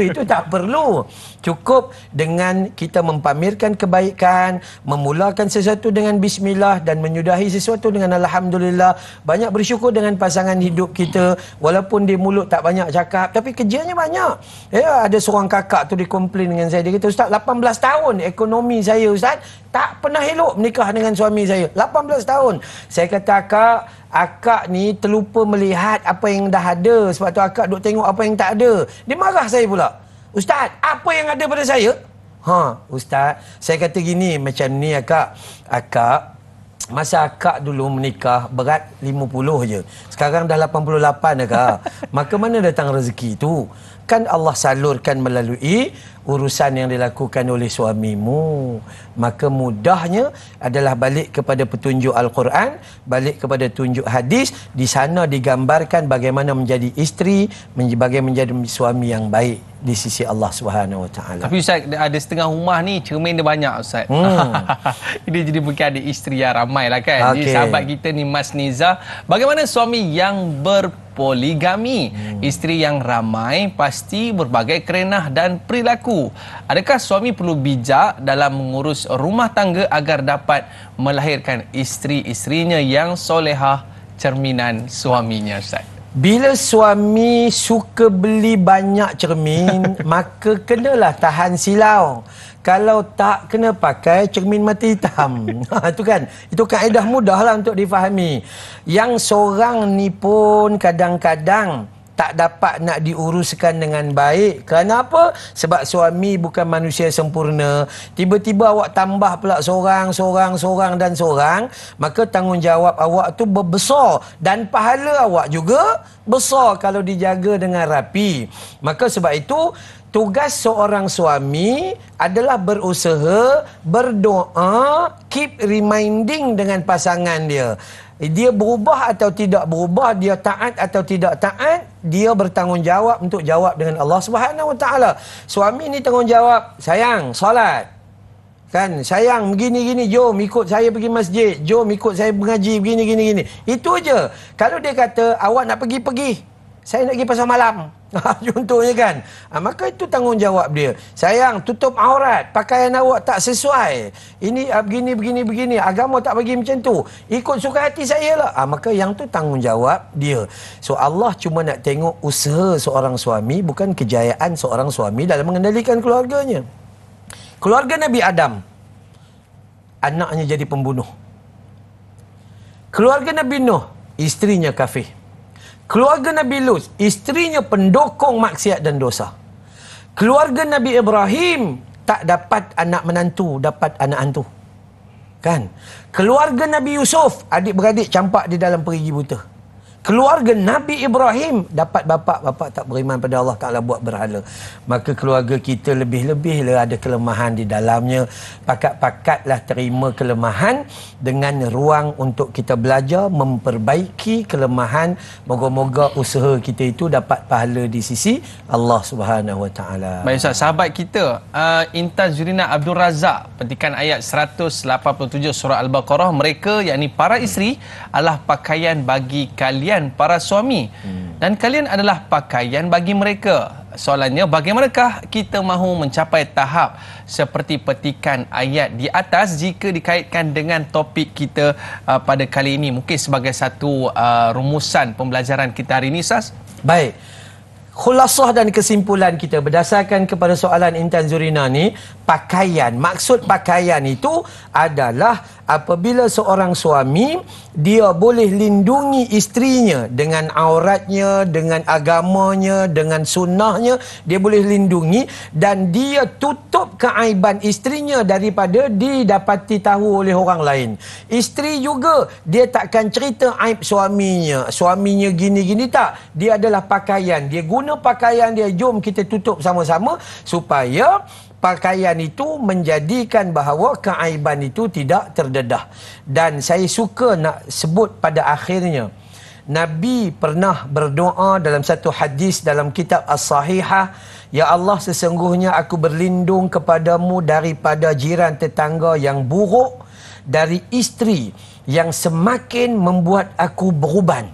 itu tak perlu. Cukup dengan kita mempamerkan kebaikan, memulakan sesuatu dengan bismillah dan menyudahi sesuatu dengan alhamdulillah. Banyak bersyukur dengan pasangan hidup kita, walaupun dia mulut tak banyak cakap tapi kerjanya banyak. Ya, ada seorang kakak tu dia komplain dengan saya, dia kata, Ustaz, 18 tahun ekonomi saya Ustaz, tak pernah elok menikah dengan suami saya. 18 tahun. Saya kata, akak ni terlupa melihat apa yang dah ada. Sebab tu akak duk tengok apa yang tak ada. Dia marah saya pula. Ustaz, apa yang ada pada saya? Ustaz, saya kata gini, macam ni akak. Masa akak dulu menikah berat 50 je. Sekarang dah 88 akak. Maka mana datang rezeki tu? Kan Allah salurkan melalui urusan yang dilakukan oleh suamimu. Maka mudahnya adalah balik kepada petunjuk Al-Quran, balik kepada tunjuk hadis. Di sana digambarkan bagaimana menjadi isteri, bagaimana menjadi suami yang baik di sisi Allah Subhanahu Wa Taala. Tapi Ustaz, ada setengah rumah ni cermin dia banyak Ustaz. Ini jadi bukan ada isteri yang ramai lah kan. Jadi sahabat kita ni Mas Niza, bagaimana suami yang berpoligami? Isteri yang ramai pasti berbagai kerenah dan perilaku. Adakah suami perlu bijak dalam mengurus rumah tangga agar dapat melahirkan isteri-isterinya yang solehah, cerminan suaminya Ustaz? Bila suami suka beli banyak cermin, maka kenalah tahan silau. Kalau tak, kena pakai cermin mata hitam. Itu kan, itu kaedah mudahlah untuk difahami. Yang seorang ni pun kadang-kadang tak dapat nak diuruskan dengan baik. Kenapa? Sebab suami bukan manusia sempurna. Tiba-tiba awak tambah pula seorang, maka tanggungjawab awak tu berbesar dan pahala awak juga besar kalau dijaga dengan rapi. Maka sebab itu tugas seorang suami adalah berusaha, berdoa, keep reminding dengan pasangan dia. Dia berubah atau tidak berubah, dia taat atau tidak taat, dia bertanggungjawab untuk jawab dengan Allah Subhanahu Wa Taala. Suami ni tanggungjawab, sayang, solat. Kan, sayang, begini-gini, jom ikut saya pergi masjid, jom ikut saya mengaji, begini-gini. Itu aja. Kalau dia kata, awak nak pergi, saya nak pergi pasar malam. Contohnya kan. Maka itu tanggungjawab dia. Sayang, tutup aurat, pakaian awak tak sesuai. Ini begini. Agama tak bagi macam tu. Ikut suka hati saya lah. Maka yang tu tanggungjawab dia. So Allah cuma nak tengok usaha seorang suami, bukan kejayaan seorang suami dalam mengendalikan keluarganya. Keluarga Nabi Adam, anaknya jadi pembunuh. Keluarga Nabi Nuh, isterinya kafir. Keluarga Nabi Lut, isterinya pendokong maksiat dan dosa. Keluarga Nabi Ibrahim tak dapat anak menantu, dapat anak hantu. Kan? Keluarga Nabi Yusuf, adik-beradik campak di dalam perigi buta. Keluarga Nabi Ibrahim dapat bapa tak beriman pada Allah Ta'ala buat berhala. Maka keluarga kita lebih-lebihlah ada kelemahan di dalamnya. Pakat-pakatlah terima kelemahan dengan ruang untuk kita belajar memperbaiki kelemahan. Moga-moga usaha kita itu dapat pahala di sisi Allah Subhanahu Wa Ta'ala. Baik Ustaz, sahabat kita Intan Zurina Abdul Razak petikan ayat 187 surah Al-Baqarah, mereka yakni para isteri adalah pakaian bagi kalian para suami dan kalian adalah pakaian bagi mereka. Soalannya, bagaimanakah kita mahu mencapai tahap seperti petikan ayat di atas jika dikaitkan dengan topik kita pada kali ini, mungkin sebagai satu rumusan pembelajaran kita hari ini, Ustaz? Baik. Khulasah dan kesimpulan kita berdasarkan kepada soalan Intan Zurina ni, pakaian, maksud pakaian itu adalah apabila seorang suami dia boleh lindungi isterinya dengan auratnya, dengan agamanya, dengan sunnahnya, dia boleh lindungi dan dia tutup keaiban isterinya daripada didapati tahu oleh orang lain. Isteri juga dia takkan cerita aib suaminya gini-gini, tak. Dia adalah pakaian, dia guna pakaian dia, jom kita tutup sama-sama supaya pakaian itu menjadikan bahawa keaiban itu tidak terdedah. Dan saya suka nak sebut pada akhirnya, Nabi pernah berdoa dalam satu hadis dalam kitab As-Sahihah, ya Allah, sesungguhnya aku berlindung kepadamu daripada jiran tetangga yang buruk, dari isteri yang semakin membuat aku beruban.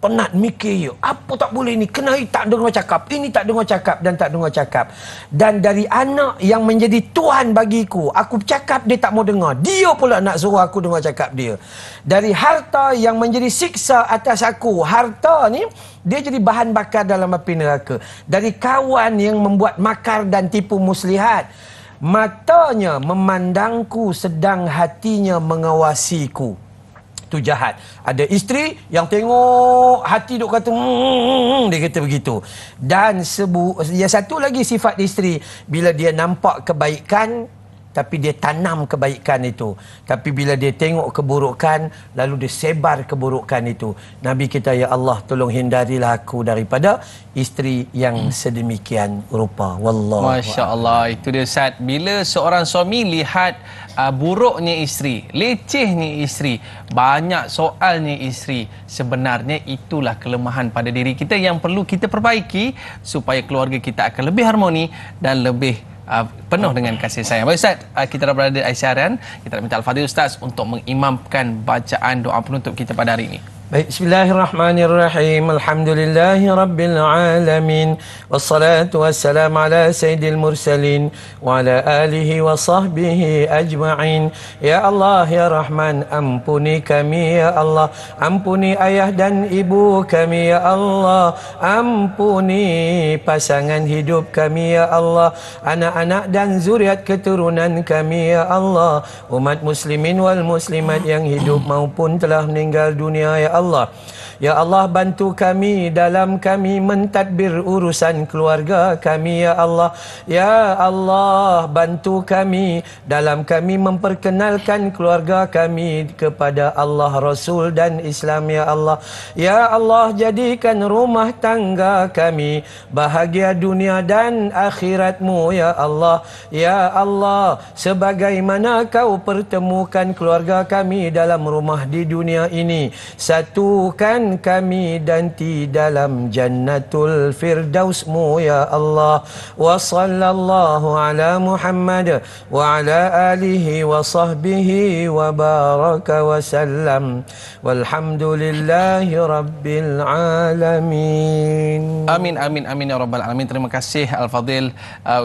Penat mikir ya. Apa tak boleh ni? Kena tak dengar cakap. Ini tak dengar cakap dan tak dengar cakap. Dan dari anak yang menjadi Tuhan bagiku, aku cakap dia tak mau dengar. Dia pula nak suruh aku dengar cakap dia. Dari harta yang menjadi siksa atas aku. Harta ni dia jadi bahan bakar dalam api neraka. Dari kawan yang membuat makar dan tipu muslihat. Matanya memandangku sedang hatinya mengawasiku. Itu jahat. Ada isteri yang tengok hati duk kata dia kata begitu. Dan satu lagi sifat isteri, bila dia nampak kebaikan tapi dia tanam kebaikan itu, tapi bila dia tengok keburukan lalu dia sebar keburukan itu. Nabi kita, ya Allah, tolong hindarilah aku daripada isteri yang sedemikian rupa. Wallahu Masya Allah, itu dia Ustaz. Bila seorang suami lihat buruknya isteri, lecehnya isteri, banyak soalnya isteri, sebenarnya itulah kelemahan pada diri kita yang perlu kita perbaiki supaya keluarga kita akan lebih harmoni dan lebih penuh dengan kasih sayang. Baik Ustaz, kita dah berada di siaran. Kita nak minta Al-Fadhil Ustaz untuk mengimamkan bacaan doa penutup kita pada hari ini. Baik, bismillahirrahmanirrahim. Alhamdulillahi rabbil alamin. Wassalatu wassalamu ala sayyidil mursalin wa ala alihi wa sahbihi ajma'in. Ya Allah, ya Rahman, ampuni kami ya Allah. Ampuni ayah dan ibu kami ya Allah. Ampuni pasangan hidup kami ya Allah. Anak-anak dan zuriat keturunan kami ya Allah. Umat muslimin wal muslimat yang hidup maupun telah meninggal dunia ya Allah. Ya Allah, bantu kami dalam kami mentadbir urusan keluarga kami ya Allah. Ya Allah, bantu kami dalam kami memperkenalkan keluarga kami kepada Allah, Rasul dan Islam ya Allah. Ya Allah, jadikan rumah tangga kami bahagia dunia dan akhirat-Mu ya Allah. Ya Allah, sebagaimana Kau pertemukan keluarga kami dalam rumah di dunia ini, satukan kami nanti dalam jannatul firdaus-Mu ya Allah. Wa sallallahu ala Muhammad wa ala alihi wa sahbihi wa baraka wa sallam. Walhamdulillahi rabbil alamin. Amin, amin, amin ya rabbal alamin. Terima kasih Al-Fadhil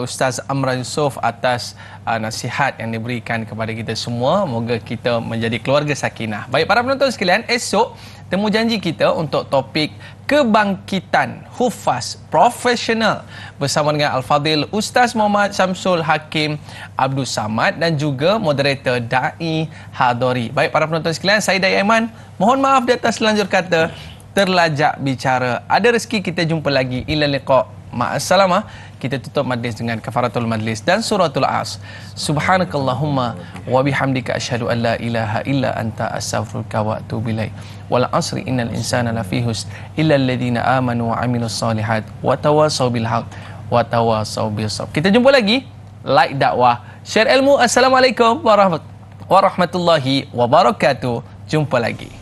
Ustaz Amran Yusof atas nasihat yang diberikan kepada kita semua. Moga kita menjadi keluarga sakinah. Baik para penonton sekalian, esok temu janji kita untuk topik kebangkitan hufaz profesional bersama dengan Al-Fadhil Ustaz Muhammad Syamsul Hakim Abdul Samad dan juga moderator Da'i Hadori. Baik para penonton sekalian, saya Dai Aiman, mohon maaf di atas selanjur kata terlajak bicara. Ada rezeki kita jumpa lagi. Ila liqa. Ma'assalamah. kita tutup majlis dengan kafaratul majlis dan suratul As. Subhanakallahumma wa bihamdika asyhadu an la ilaha illa anta astaghfiruka wa atubu ilaik. Wal asri innal insana lafi husn illa alladhina amanu wa amilus solihat wa tawasaw bil haqq wa tawasaw bis sabr. Kita jumpa lagi. Like dakwah, share ilmu. Assalamualaikum warahmatullahi wabarakatuh. Jumpa lagi.